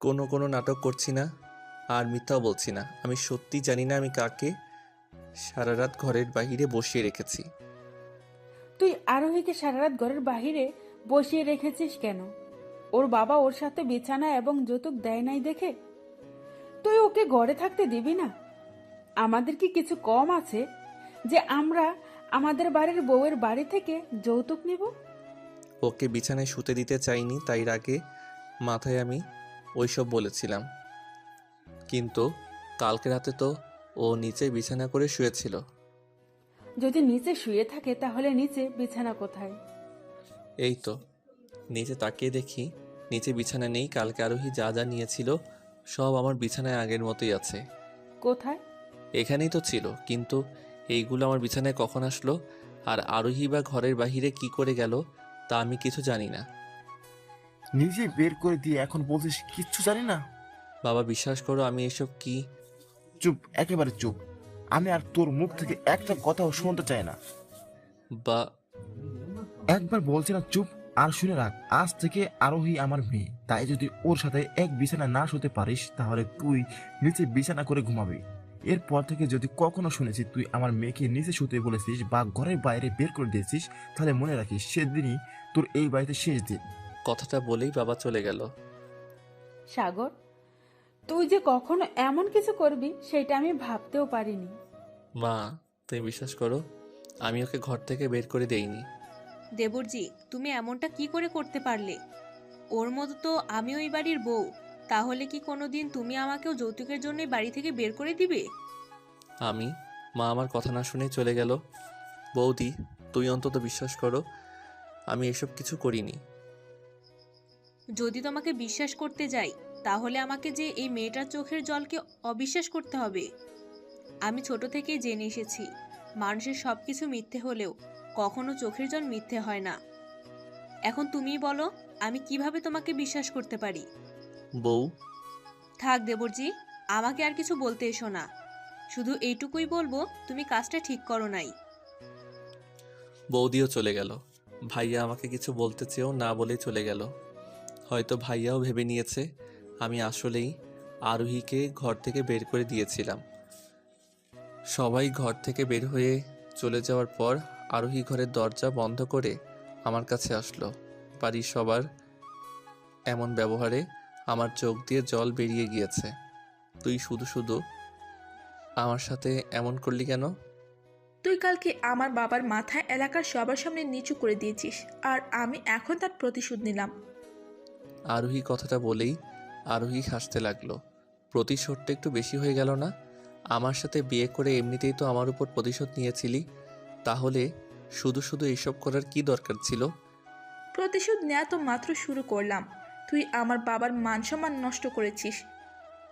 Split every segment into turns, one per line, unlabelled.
কোনো নাটক করছি না, আর মিথ্যাও বলছি না। আমি সত্যি জানি না আমি কাকে সারা রাত ঘরের বাইরে বসিয়ে রেখেছি।
তুই আরোহীকে সারা রাত ঘরের বাহিরে বসিয়ে রেখেছিস কেন? ওর বাবা ওর সাথে বিছানা এবং যৌতুক দেয় নাই দেখে তুই ওকে ঘরে থাকতে দিবি না? আমাদের কি কিছু কম আছে যে আমরা আমাদের বাড়ির বউয়ের বাড়ি থেকে যৌতুক নিব?
ওকে বিছানায় শুতে দিতে চাইনি, তাই রাগে মাথায় আমি ওইসব বলেছিলাম। কিন্তু কালকে রাতে তো ও নিচে বিছানা করে শুয়েছিল।
যদি নিচে শুয়ে থাকে তাহলে নিচে বিছানা কোথায়?
এই তো নিচে তাকিয়ে দেখি নিচে বিছানা নেই। কালকে আরোহী যা যা নিয়েছিল সব আমার বিছানায় আগের মতোই আছে।
কোথায়?
এখানেই তো ছিল, কিন্তু এইগুলো আমার বিছানায় কখন আসলো আর আরোহী বা ঘরের বাহিরে কি করে গেল তা আমি কিছু জানি না।
নিজে বের করে দিয়ে এখন বলছিস কিচ্ছু জানি না?
বাবা, বিশ্বাস করো আমি এসব কি।
চুপ, একেবারে চুপ। আমি আর তোর মুখ থেকে একটা কথাও শুনতে চাই না।
বা
একবার বলছি না চুপ। আর শুনে রাখ, আজ থেকে আরোহী আমার মেয়ে, তাই যদি ওর সাথে এক বিছানা না শুতে পারিস তাহলে তুই নিচে বিছানা করে ঘুমাবি। এরপর থেকে যদি কখনো শুনেছি তুই আমার মেয়েকে নিচে শুতে বলেছিস বা ঘরের বাইরে বের করে দিয়েছিস, তাহলে মনে রাখিস সেদিনই তোর এই বাড়িতে শেষ দিন।
কথাটা বলেই বাবা চলে গেল।
সাগর, তুই যে কখনো এমন কিছু করবি সেটা আমি ভাবতেও পারিনি।
মা, তুমি বিশ্বাস করো আমি ওকে ঘর থেকে বের করে দেইনি।
দেবরজি, তুমি এমনটা কি করে করতে পারলে? ওর মতো তো আমি ওই বাড়ির বউ। তাহলে কি কোনোদিন তুমি আমাকেও যৌতুকের জন্য বাড়ি থেকে বের করে দিবে?
আমি মা আমার কথা না শুনেই চলে গেল। বৌদি, তুই অন্তত বিশ্বাস করো আমি এসব কিছু করিনি।
যদি তোমাকে বিশ্বাস করতে যাই, তাহলে আমাকে যে এই মেয়েটার চোখের জলকে অবিশ্বাস করতে হবে। আমি ছোট থেকেই জেনে এসেছি, মানুষের সব কিছু মিথ্যে হলেও কখনো চোখের জল মিথ্যে হয় না। এখন তুমিই বলো, আমি কিভাবে তোমাকে বিশ্বাস করতে পারি?
বউ,
থাক দেবরজি, আমাকে আর কিছু বলতে এসো না। শুধু এইটুকুই বলবো, তুমি কাজটা ঠিক করো নাই।
বৌদিও চলে গেল। ভাইয়া আমাকে কিছু বলতে চেয়েও না বলেই চলে গেল। হয়তো ভাইয়াও ভেবে নিয়েছে আমি আসলেই আরোহীকে ঘর থেকে বের করে দিয়েছিলাম। সবাই ঘর থেকে বের হয়ে চলে যাওয়ার পর আরোহী ঘরের দরজা বন্ধ করে আমার কাছে আসলো। বাড়ির সবার এমন ব্যবহারে আমার চোখ দিয়ে জল বেরিয়ে গিয়েছে। তুই শুধু শুধু আমার সাথে এমন করলি কেন?
তুই কালকে আমার বাবার মাথায় এলাকার সবার সামনে নিচু করে দিয়েছিস, আর আমি এখন তার প্রতিশোধ নিলাম।
আরোহী কথাটা বলেই আরোহী হাসতে লাগলো। প্রতিশোধটা একটু বেশি হয়ে গেল না? আমার সাথে বিয়ে করে এমনিতেই তো আমার উপর প্রতিশোধ নিয়েছিলি, তাহলে শুধু শুধু এসব করার কি দরকার ছিল?
প্রতিশোধ নেওয়া তো মাত্র শুরু করলাম। তুই আমার বাবার মান সম্মান নষ্ট করেছিস।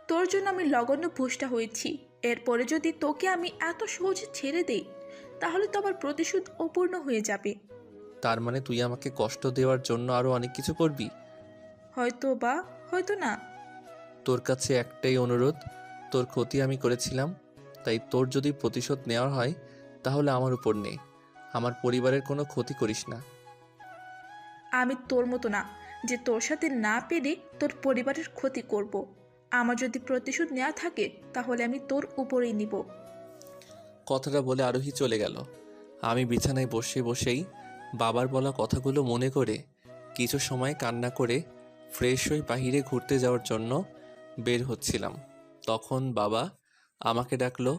তোর জন্য আমি লগন্য ভ্রষ্টা হয়েছি। এরপরে যদি তোকে আমি এত সহজে ছেড়ে দেই, তাহলে তো আমার প্রতিশোধ অপূর্ণ হয়ে যাবে।
তার মানে তুই আমাকে কষ্ট দেওয়ার জন্য আরো অনেক কিছু করবি?
হয়তো বা, হয়তো না।
তোর কাছে একটাই অনুরোধ, তোর ক্ষতি আমি করেছিলাম, তাই তোর যদি প্রতিশোধ নেওয়ার হয় তাহলে আমার উপর নে। আমার পরিবারের কোনো ক্ষতি করিস না।
আমি তোর মতো না যে তোর সাথে না পেরে তোর পরিবারের ক্ষতি করব। আমার যদি প্রতিশোধ নেওয়া থাকে তাহলে আমি তোর উপরেই নিব।
কথাটা বলে আরোহী চলে গেল। আমি বিছানায় বসে বসেই বাবার বলা কথাগুলো মনে করে কিছু সময় কান্না করে ফ্রেশ হয়ে বাহিরে ঘুরতে যাওয়ার জন্য বের হচ্ছিলাম। তখন বাবা আমাকে ডাকলো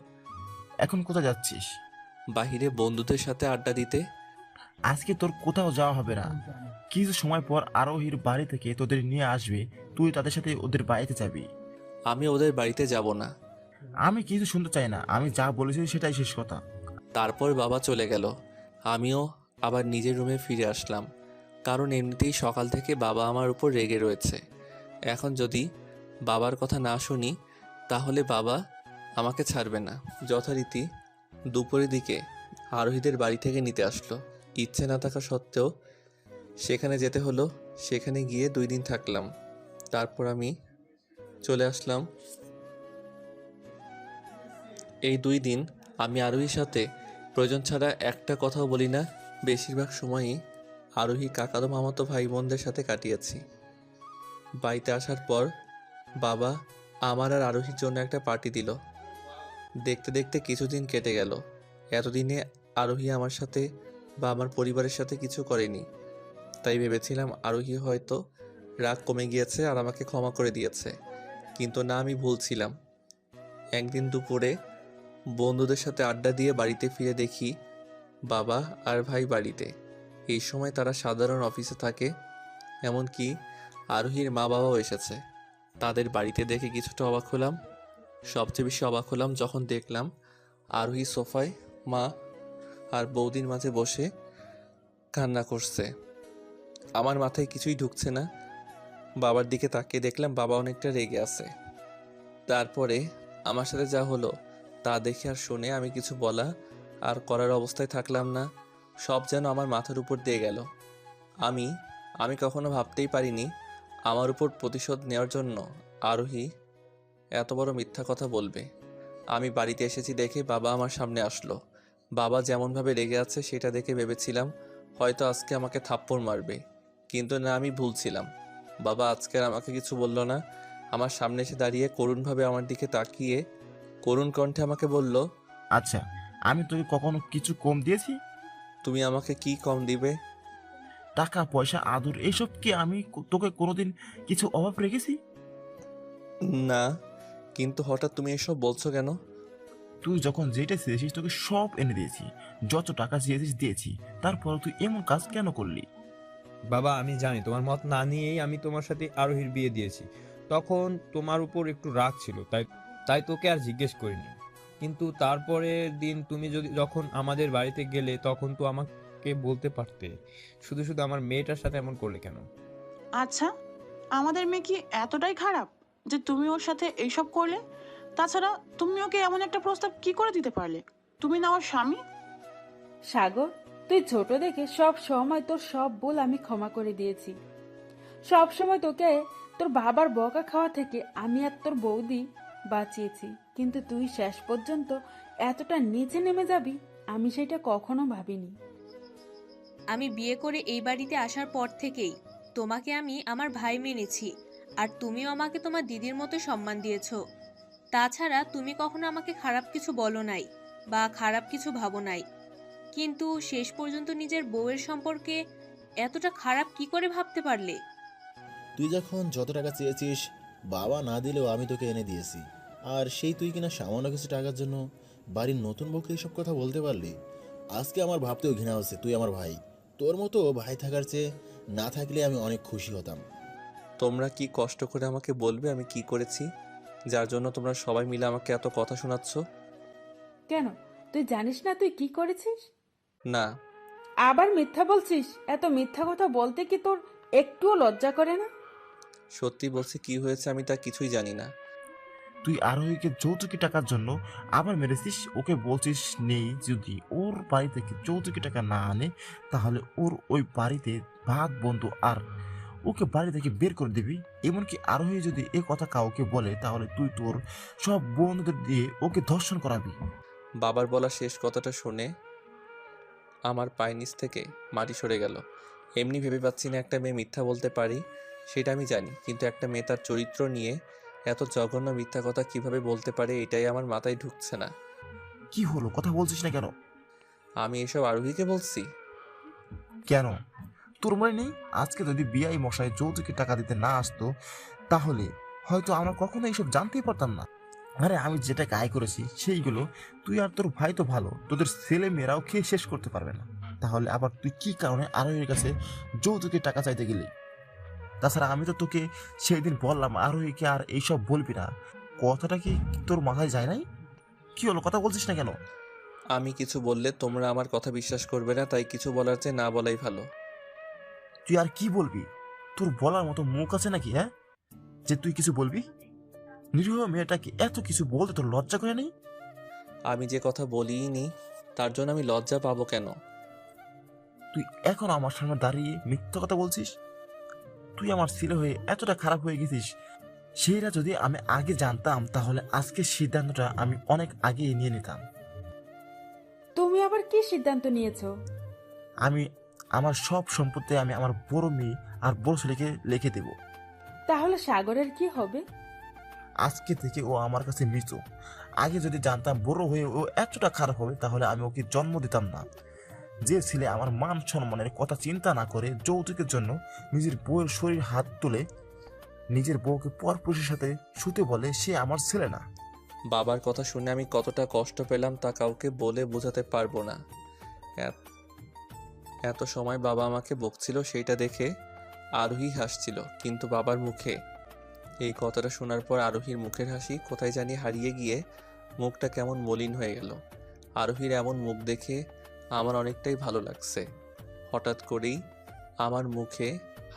এখন কোথায় যাচ্ছিস?
বাহিরে বন্ধুদের সাথে আড্ডা দিতে।
আজকে তোর কোথাও যাওয়া হবে না। কিছু সময় পর আরোহীর বাড়ি থেকে তোদের নিয়ে আসবে, তুই তাদের সাথে ওদের বাড়িতে যাবি।
আমি ওদের বাড়িতে যাব না।
আমি কিছু শুনতে চাই না, আমি যা বলেছি সেটাই শেষ কথা।
তারপর বাবা চলে গেল। আমিও আবার নিজের রুমে ফিরে আসলাম, কারণ এমনিতেই সকাল থেকে বাবা আমার উপর রেগে রয়েছে। এখন যদি বাবার কথা না শুনি তাহলে বাবা আমাকে ছাড়বে না। যথারীতি দুপুরের দিকে আরোহীদের বাড়ি থেকে নিতে আসলো। ইচ্ছে না থাকা সত্ত্বেও সেখানে যেতে হলো। সেখানে গিয়ে 2 দিন থাকলাম। তারপর আমি চলে আসলাম। এই 2 দিন আমি আরোহীর সাথে প্রয়োজন ছাড়া একটা কথাও বলি না। বেশিরভাগ সময়ই আরোহী কাকাতো মামাতো ভাই বোনদের সাথে কাটিয়েছি। বাড়িতে আসার পর বাবা আমার আর আরোহীর জন্য একটা পার্টি দিল। দেখতে দেখতে কিছুদিন কেটে গেল। এতদিনে আরোহী আমার সাথে বা আমার পরিবারের সাথে কিছু করেনি, তাই ভেবেছিলাম আরোহী হয়তো রাগ কমে গিয়েছে আর আমাকে ক্ষমা করে দিয়েছে। কিন্তু না, আমি ভুলছিলাম। একদিন দুপুরে বন্ধুদের সাথে আড্ডা দিয়ে বাড়িতে ফিরে দেখি বাবা আর ভাই বাড়িতে। এই সময় তারা সাধারণ অফিসে থাকে, এমনকি আরোহীর মা বাবাও এসেছে। তাদের বাড়িতে দেখে কিছুটা অবাক হলাম। সবচেয়ে বেশি অবাক হলাম যখন দেখলাম আরোহী সোফায় মা আর বৌদির মাঝে বসে কান্না করছে। আমার মাথায় কিছুই ঢুকছে না। বাবার দিকে তাকিয়ে দেখলাম বাবা অনেকটা রেগে আছে। তারপরে আমার সাথে যা হলো তা দেখে আর শুনে আমি কিছু বলা আর করার অবস্থায় থাকলাম না। সব যেন আমার মাথার উপর দিয়ে গেল। আমি আমি কখনো ভাবতেই পারিনি আমার উপর প্রতিশোধ নেওয়ার জন্য আরোহী এত বড় মিথ্যা কথা বলবে। আমি বাড়িতে এসেছি দেখে বাবা আমার সামনে আসলো। বাবা যেমনভাবে রেগে আছে সেটা দেখে ভেবেছিলাম হয়তো আজকে আমাকে থাপ্পড় মারবে, কিন্তু না, আমি ভুলছিলাম। বাবা আজকে আর আমাকে কিছু বলল না। আমার সামনে এসে দাঁড়িয়ে করুণভাবে আমার দিকে তাকিয়ে করুণ কণ্ঠে আমাকে বলল,
আচ্ছা, আমি তোকে কখনো কিছু কম দিয়েছি?
তুমি আমাকে কি কম দিবে?
টাকা পয়সা আদর এইসব কি আমি তোকে কোনোদিন কিছু অভাব রেখেছি?
না, কিন্তু হঠাৎ তুমি এসব বলছো কেন?
তুই যখন যেটা চেয়েছিস তোকে সব এনে দিয়েছি, যত টাকা চেয়েছিস দিয়েছি, তারপর তুই এমন কাজ কেন করলি?
বাবা, আমি জানি তোমার মত না নিয়েই আমি তোমার সাথে আরোহীর বিয়ে দিয়েছি। তখন তোমার উপর একটু রাগ ছিল, তাই তাই তোকে আর জিজ্ঞেস করিনি। কিন্তু তারপরের দিন তুমি যখন আমাদের বাড়িতে গেলে তখন তো আমাকে বলতে পারতে। শুধু শুধু আমার মেয়েটার সাথে এমন করলে কেন?
আচ্ছা, আমাদের মেয়ে কি এতটাই খারাপ যে তুমি ওর সাথে এইসব করলে? তাছাড়া তুমি ওকে এমন একটা প্রস্তাব কি করে দিতে পারলে? তুমি না ওর স্বামী।
সাগর, তুই ছোট দেখে সব সময় তোর সব ভুল আমি ক্ষমা করে দিয়েছি। সব সময় তোকে তোর বাবার বকা খাওয়া থেকে আমি আর তোর বৌদি বাঁচিয়েছি, কিন্তু তুই শেষ পর্যন্ত এতটা নিচে নেমে যাবি আমি সেটা কখনো ভাবিনি।
আমি বিয়ে করে এই বাড়িতে আসার পর থেকেই তোমাকে আমি আমার ভাই মেনেছি, আর তুমিও আমাকে তোমার দিদির মতো সম্মান দিয়েছো। তাছাড়া তুমি কখনো আমাকে খারাপ কিছু বলো নাই বা খারাপ কিছু ভাবো নাই, কিন্তু শেষ পর্যন্ত নিজের বউয়ের সম্পর্কে এতটা খারাপ কি করে ভাবতে পারলে?
তুই যখন যত টাকা চেয়েছিস বাবা না দিলেও আমি তোকে এনে দিয়েছি, আর সেই তুই কিনা সামান্য কিছু টাকার জন্য বাড়ির নতুন বউকে এইসব কথা বলতে পারলি। আজকে আমার ভাবতেও ঘৃণা হচ্ছে তুই আমার ভাই। তোর মতো ভাই থাকার চেয়ে না থাকলে আমি অনেক খুশি হতাম।
তোমরা কি কষ্ট করে আমাকে বলবে আমি কি করেছি, যার জন্য তোমরা সবাই মিলে আমাকে এত কথা শোনাচ্ছ?
কেন, তুই জানিস না তুই কি করেছিস?
না।
আবার মিথ্যা বলছিস? এত মিথ্যা কথা বলতে কি তোর একটুও লজ্জা করে না?
সত্যি বলছি, কি হয়েছে আমি তা কিছুই জানি না।
তুই আরোহীকে যৌতুকি টাকার জন্য আবার মেরেছিস। ওকে বলছিস নেই, যদি ওর বাড়ি থেকে যৌতুকি টাকা না আনে তাহলে ওর ওই বাড়িতে ভাত বন্ধু আর ওকে বাড়ি থেকে বের করে দিবি। এমনকি আরোহী যদি এ কথা কাউকে বলে তাহলে তুই তোর সব বন্ধুদের দিয়ে ওকে ধর্ষণ করাবি।
বাবার বলা শেষ কথাটা শুনে আমার পায়ের নিচ থেকে মাটি সরে গেল। এমনি ভেবে পাচ্ছি না একটা মেয়ে মিথ্যা বলতে পারি, সেটা আমি জানি, কিন্তু একটা মেয়ে তার চরিত্র নিয়ে এত জঘন্য মিথ্যা কথা কিভাবে বলতে পারে এটাই আমার মাথায় ঢুকছে না।
কি হলো, কথা বলছিস না কেন?
আমি এসব আরোহীকে বলছি।
কেন, তোর মনে নেই আজকে যদি বিআই মশাই যৌতুকে টাকা দিতে না আসতো তাহলে হয়তো আমরা কখনো এইসব জানতেই পারতাম না। আরে আমি যেটা আয় করেছি সেইগুলো তুই আর তোর ভাই তো ভালো, তোদের ছেলে মেয়েরাও খেয়ে শেষ করতে পারবে না। তাহলে আবার তুই কি কারণে আরোহীর কাছে যৌতুকে টাকা চাইতে গেলি? তাছাড়া আমি তো তোকে সেই দিন বললাম আরোহীকে আর এইসব বলবি না। কথাটা কি তোর মাথায় যায় নাই? কি হলো, কথা বলছিস না কেন?
আমি কিছু বললে তোমরা আমার কথা বিশ্বাস করবে না, তাই কিছু বলার চেয়ে না বলাই ভালো।
তুই আর কি বলবি? তোর বলার মতো মুখ আছে নাকি, হ্যাঁ, যে তুই কিছু বলবি? নিরীহ মেয়েটাকে এত কিছু বলতে তোর লজ্জা করে নেই?
আমি যে কথা বলিই নি তার জন্য আমি লজ্জা পাবো কেন?
তুই এখন আমার সামনে দাঁড়িয়ে মিথ্যা কথা বলছিস? তুই আমার ছেলে হয়ে এতটা খারাপ হয়ে গেছিস, সেইটা যদি আমি আগে জানতাম তাহলে আজকের সিদ্ধান্তটা আমি অনেক আগে নিয়ে নিতাম।
তুমি আবার কি সিদ্ধান্ত নিয়েছো?
আমি আমার সব সম্পত্তি আমি আমার বড় মেয়ে আর বড় ছেলেকে লিখে দেব।
তাহলে সাগরের কি হবে?
আজকে থেকে ও আমার কাছে মৃত। আগে যদি জানতাম বড় হয়ে ও এতটা খারাপ হবে তাহলে আমি ওকে জন্ম দিতাম না। যে ছেলে আমার মান সম্মানের কথা চিন্তা না করে যৌতুকের জন্য নিজের বউয়ের শরীর হাত তুলে নিজের বউকে পরপুরুষের সাথে শুতে বলে, সে আমার ছেলে না।
বাবার কথা শুনে আমি কতটা কষ্ট পেলাম তা কাউকে বলে বোঝাতে পারবো না। এত এত সময় বাবা আমাকে বকছিল সেইটা দেখে আরোহী হাসছিল, কিন্তু বাবার মুখে এই কথাটা শোনার পর আরোহীর মুখের হাসি কোথায় জানি হারিয়ে গিয়ে মুখটা কেমন মলিন হয়ে গেল। আরোহীর এমন মুখ দেখে আমার অনেকটাই ভালো লাগছে। হঠাৎ করেই আমার মুখে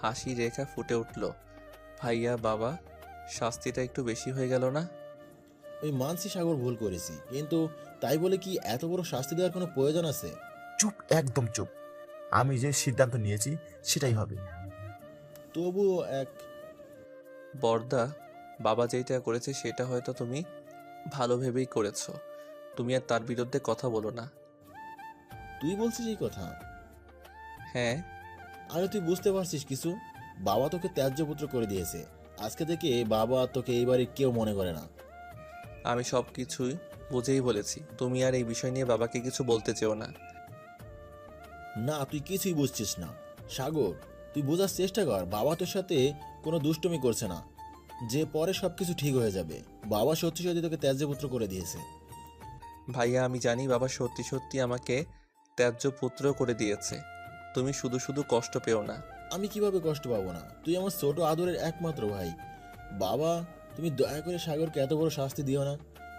হাসি রেখা ফুটে উঠল। ভাইয়া বাবা, শাস্তিটা একটু বেশি হয়ে গেল না?
ওই মানসি সাগর ভুল করেছি, কিন্তু তাই বলে কি এত বড় শাস্তি দেওয়ার কোনো প্রয়োজন আছে?
চুপ, একদম চুপ। আমি যে সিদ্ধান্ত নিয়েছি সেটাই হবে।
তবুও এক
বর্দা, বাবা যেটা করেছে সেটা হয়তো তুমি ভালো ভেবেই করেছো। তুমি আর তার বিরুদ্ধে কথা বলো না।
তুই বলছিস এই কথা?
হ্যাঁ,
আরে তুই বুঝতে পারছিস কিছু? বাবা তোকে ত্যায্য পুত্র করে দিয়েছে। আজকে থেকে বাবা তোকে এই বাড়ির কেউ মনে করে না।
আমি সব কিছুই বুঝেই বলেছি। তুমি আর এই বিষয় নিয়ে বাবাকে কিছু বলতে চেও না।
না, তুই কিছুই বুঝছিস না সাগর। তুই বোঝার চেষ্টা কর, বাবা তোর সাথে কোনো দুষ্টুমি করছে না যে পরে সবকিছু ঠিক হয়ে যাবে। বাবা সত্যি সত্যি তোকে ত্যায্য পুত্র করে দিয়েছে।
ভাইয়া, আমি জানি বাবা সত্যি সত্যি আমাকে ত্যায্য পুত্র করে দিয়েছে। তুমি শুধু শুধু কষ্ট পেও না।
আমি কিভাবে কষ্ট পাবো না? তুই আমার ছোট আদরের একমাত্র ভাই। বাবা, তুমি দয়া করে সাগরকে এত বড় শাস্তি দিও না।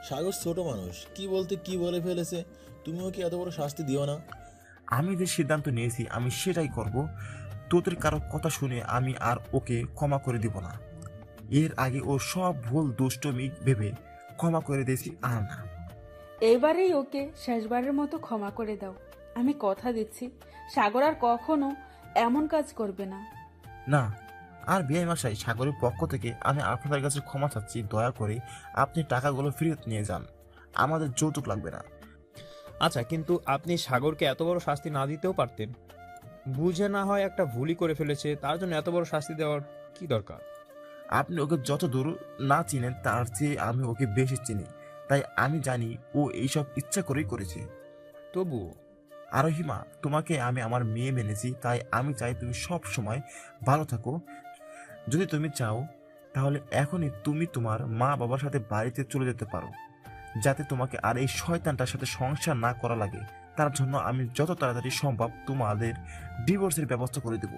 সাগর ছোট মানুষ, কি বলতে কি বলে ফেলেছে। তুমিও কি এত বড় শাস্তি দিও না।
আমি যে সিদ্ধান্ত নিয়েছি আমি সেটাই করব। তোদের কারো কথা শুনে আমি আর ওকে ক্ষমা করে দিব না। এর আগে ও সব ভুল দুষ্টমি ভেবে ক্ষমা করে দিয়েছি, আর না।
এবারেই ওকে শেষবারের মতো ক্ষমা করে দাও। আমি কথা দিচ্ছি সাগর আর কখনো এমন কাজ করবে না।
না, আর বিআই মশাই, সাগরের পক্ষ থেকে আমি আপনাদের কাছে ক্ষমা চাচ্ছি। দয়া করে আপনি টাকাগুলো ফেরত নিয়ে যান। আমাদের যৌতুক লাগবে না।
আচ্ছা, কিন্তু আপনি সাগরকে এত বড় শাস্তি না দিতেও পারতেন। বুঝে না হয় একটা ভুলই করে ফেলেছে, তার জন্য এত বড় শাস্তি দেওয়ার কি দরকার?
আপনি ওকে যত দূর না চিনেন তার চেয়ে আমি ওকে বেশি চিনি। তাই আমি জানি ও এইসব ইচ্ছা করেই করেছে।
তবুও
আরোহিমা, তোমাকে আমি আমার মেয়ে মেনেছি, তাই আমি চাই তুমি সব সময় ভালো থাকো। যদি তুমি চাও তাহলে এখনই তুমি তোমার মা বাবার সাথে বাড়িতে চলে যেতে পারো, যাতে তোমাকে আর এই শয়তানটার সাথে সংসার না করা লাগে। তার জন্য আমি যত তাড়াতাড়ি সম্ভব তোমাদের ডিভোর্সের ব্যবস্থা করে দেব।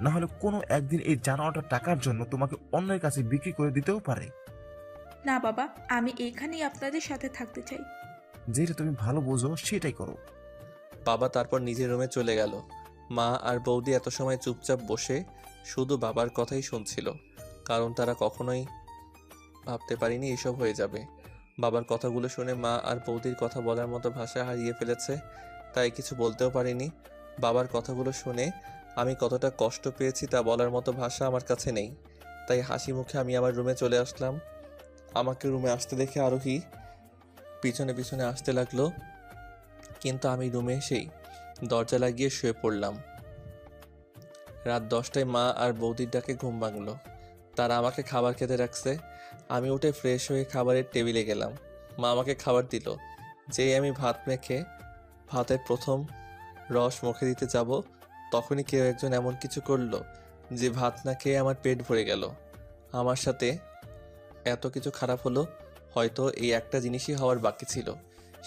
না হলে কোনো একদিন এই জানোয়ারটা টাকার জন্য তোমাকে অন্যের কাছে বিক্রি করে দিতেও পারে।
না বাবা, আমি এখানেই আপনাদের সাথে থাকতে চাই।
যেটা তুমি ভালো বোঝো সেটাই করো।
বাবা তারপর নিজের রুমে চলে গেল। মা আর বৌদি এত সময় চুপচাপ বসে শুধু বাবার কথাই শুনছিল, কারণ তারা কখনোই ভাবতে পারেনি এসব হয়ে যাবে। বাবার কথাগুলো শুনে মা আর বৌদির কথা বলার মতো ভাষা হারিয়ে ফেলেছে, তাই কিছু বলতেও পারিনি। বাবার কথাগুলো শুনে আমি কতটা কষ্ট পেয়েছি তা বলার মতো ভাষা আমার কাছে নেই। তাই হাসি মুখে আমি আমার রুমে চলে আসলাম। আমাকে রুমে আসতে দেখে আরোহী পিছনে পিছনে আসতে লাগলো, কিন্তু আমি রুমে এসেই দরজা লাগিয়ে শুয়ে পড়লাম। রাত 10টায় মা আর বৌদির ডাকে ঘুম ভাঙলো। তারা আমাকে খাবার খেতে রাখছে। আমি উঠে ফ্রেশ হয়ে খাবারের টেবিলে গেলাম। মা আমাকে খাবার দিল। যেই আমি ভাত মেখে ভাতের প্রথম রস মুখে দিতে যাব, তখনই কেউ একজন এমন কিছু করলো যে ভাত না খেয়ে আমার পেট ভরে গেল। আমার সাথে এত কিছু খারাপ হলো, হয়তো এই একটা জিনিসই হওয়ার বাকি ছিল,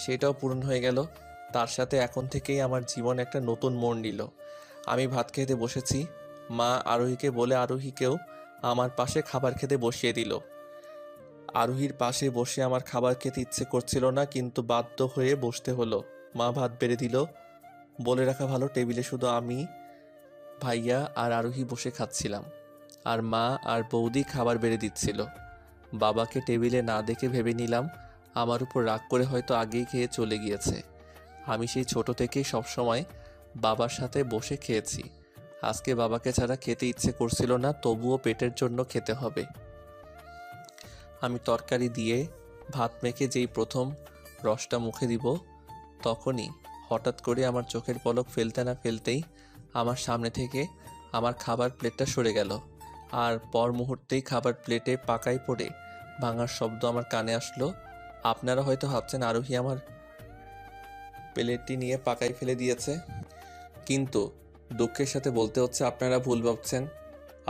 সেটাও পূরণ হয়ে গেল। তার সাথে এখন থেকেই আমার জীবন একটা নতুন মোড় নিল। আমি ভাত খেতে বসেছি। মা আরোহীকে বলে আরোহীকেও আমার পাশে খাবার খেতে বসিয়ে দিল। আরোহীর পাশে বসে আমার খাবার খেতে ইচ্ছে করছিল না, কিন্তু বাধ্য হয়ে বসতে হলো। মা ভাত বেড়ে দিল। বলে রাখা ভালো, টেবিলে শুধু আমি, ভাইয়া আর আরোহী বসে খাচ্ছিলাম, আর মা আর বৌদি খাবার বেড়ে দিচ্ছিল। বাবাকে টেবিলে না দেখে ভেবে নিলাম আমার উপর রাগ করে হয়তো আগেই খেয়ে চলে গিয়েছে। আমি সেই ছোট থেকেই সবসময় বাবার সাথে বসে খেয়েছি। আজকে বাবাকে ছাড়া খেতে ইচ্ছে করছিল না, তবুও পেটের জন্য খেতে হবে। আমি তরকারি দিয়ে ভাত মেখে যেই প্রথম রসটা মুখে দিব, তখনই হঠাৎ করে আমার চোখের পলক ফেলতে না ফেলতেই আমার সামনে থেকে আমার খাবার প্লেটটা সরে গেল, আর পর মুহূর্তেই খাবার প্লেটে পাকায় পড়ে ভাঙার শব্দ আমার কানে আসলো। আপনারা হয়তো ভাবছেন আরোহী আমার প্লেটটি নিয়ে পাকায় ফেলে দিয়েছে, কিন্তু দুঃখের সাথে বলতে হচ্ছে আপনারা ভুল ভাবছেন।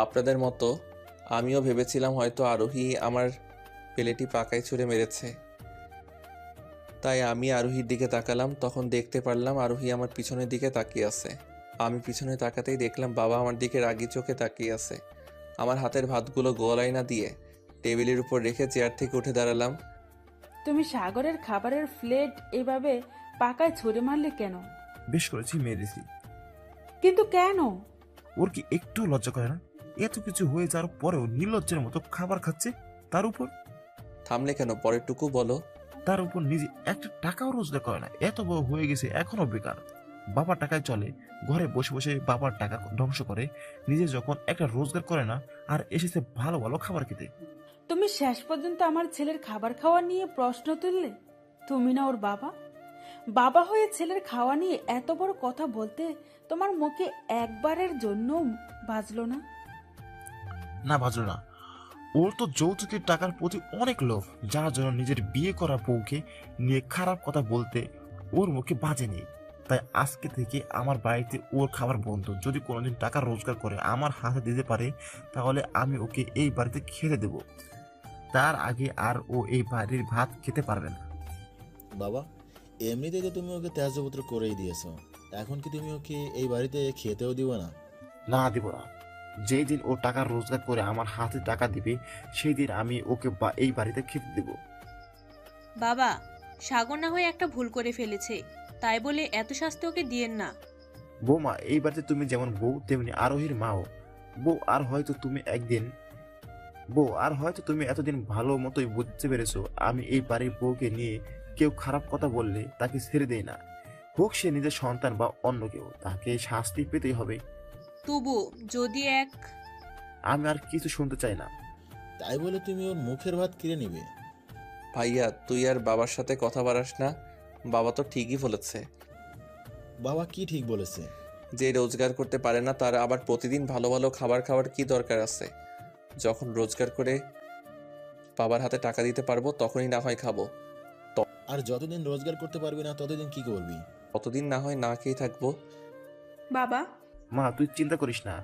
আপনাদের মতো আমিও ভেবেছিলাম হয়তো আরোহী আমার প্লেটটি পাকায় ছুঁড়ে মেরেছে। তাই আমি আরোহীর দিকে তাকালাম, তখন দেখতে পারলাম আরোহী আমার পিছনের দিকে তাকিয়ে আছে। আমি পিছনে তাকাতেই দেখলাম বাবা আমার দিকে রাগি চোখে তাকিয়ে আছে। আমার হাতের ভাতগুলো গলায় না দিয়ে টেবিলের উপর রেখে চেয়ার থেকে উঠে দাঁড়ালাম।
তুমি সাগরের খাবারের প্লেট এভাবে পাকায় ছুঁড়ে মারলে কেন?
বেশ করেছি, মেরেছি।
কিন্তু কেন?
ওর কি একটু লজ্জা করে না? এত কিছু হয়ে যাওয়ার পরেও নির্লজ্জের মতো খাবার খাচ্ছে। তার উপর
থামলে কেন? পরেরটুকু বলো।
তার উপর নিজে একটা টাকাও রোজগার করে না, এত বড় হয়ে গেছে এখনো বেকার। বাবার টাকায় চলে, ঘরে বসে বসে বাবার টাকা ধ্বংস করে, নিজে যখন একটা রোজগার করে না, আর এসেছে ভালো ভালো খাবার খেতে।
তুমি শেষ পর্যন্ত আমার ছেলের খাবার খাওয়া নিয়ে প্রশ্ন তুললে। তুমি না ওর বাবা। বাবা হয়ে ছেলের খাওয়া নিয়ে এত বড় কথা বলতে তোমার মুখে একবারের জন্য বাজলো না?
না, বাজলো না। ওর তো যৌতুকের টাকার প্রতি অনেক লোভ, যার জন্য নিজের বিয়ে করা বউকে নিয়ে খারাপ কথা বলতে ওর মুখে বাজেনি। তাই আজকে থেকে আমার বাড়িতে ওর খাবার বন্ধ। যদি কোনোদিন টাকা রোজগার করে আমার হাতে দিতে পারে, তাহলে আমি ওকে এই বাড়িতে খেতে দেব। তার আগে আর ও এই বাড়ির ভাত খেতে পারবে না।
বাবা, এমনিতেই তো তুমি ওকে ত্যায্যপুত্র করেই দিয়েছো, এখন কি তুমি ওকে এই বাড়িতে খেতেও দিবে না?
না, দিব না। যেই দিন ও টাকা রোজগার করে আমার হাতে টাকা দিবে, সেই দিন আমি ওকে এই বাড়িতে খেতে দেব।
বাবা, সাগর না হয়ে একটা ভুল করে ফেলেছে, তাই বলে এত শাস্তি ওকে দিয়েন না।
বৌমা, এই বাড়িতে তুমি যেমন বউ, তেমনি আরোহীর মাও বউ। আর হয়তো তুমি এতদিন ভালো মতোই বুঝতে পেরেছো, আমি এই বাড়ির বউকে নিয়ে কেউ খারাপ কথা বললে তাকে ছেড়ে দেই না। হোক সে নিজের সন্তান বা অন্য কেউ, তাকে শাস্তি পেতেই হবে।
তবু যদি
আমি আর কিছু শুনতে চাই না।
তাই বলে তুমি ওর মুখের ভাত কেড়ে নিবে?
ভাইয়া, তুই আর বাবার সাথে কথা বাড়াস না। বাবা তো ঠিকই বলেছে
বাবা কি ঠিক বলেছে?
যে রোজগার করতে পারে না তার আবার প্রতিদিন ভালো ভালো খাবার খাওয়ার কি দরকার আছে? যখন রোজগার করে বাবার হাতে টাকা দিতে পারবো তখনই না হয় খাবো,
আর যতদিন রোজগার করতে পারবি না ততদিন কি করবি?
ততদিন না হয় না খেয়ে থাকবো।
বাবা,
মা, তুই চিন্তা করিস না।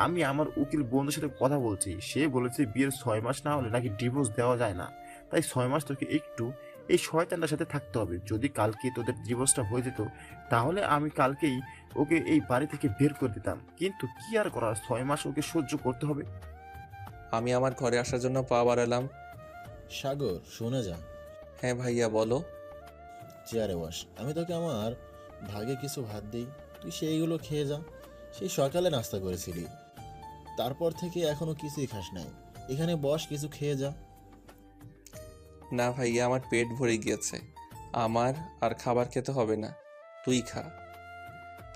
আমি আমার উকিল বন্ধুর সাথে কথা বলছি। সে বলেছে বিয়ের 6 মাস না হলে নাকি ডিভোর্স দেওয়া যায় না। তাই 6 মাস তোকে একটু এই শয়তানটার সাথে থাকতে হবে। যদি কালকে তোদের ডিভোর্সটা হয়ে যেত, তাহলে আমি কালকেই ওকে এই বাড়ি থেকে বের করে দিতাম। কিন্তু কি আর করার, 6 মাস ওকে সহ্য করতে হবে।
আমি আমার ঘরে আসার জন্য পা বাড়ালাম।
সাগর, শুনে যা।
হ্যাঁ ভাইয়া, বলো।
চেয়ারে বস, আমি তোকে আমার ভাগে কিছু ভাত দিই, তুই সেইগুলো খেয়ে যা। সেই সকালে নাস্তা করেছিলি, তারপর থেকে এখনো কিছুই খাস নাই। এখানে বস, কিছু খেয়ে যা।
না ভাইয়া, আমার পেট ভরে গিয়েছে, আমার আর খাবার খেতে হবে না, তুই খা।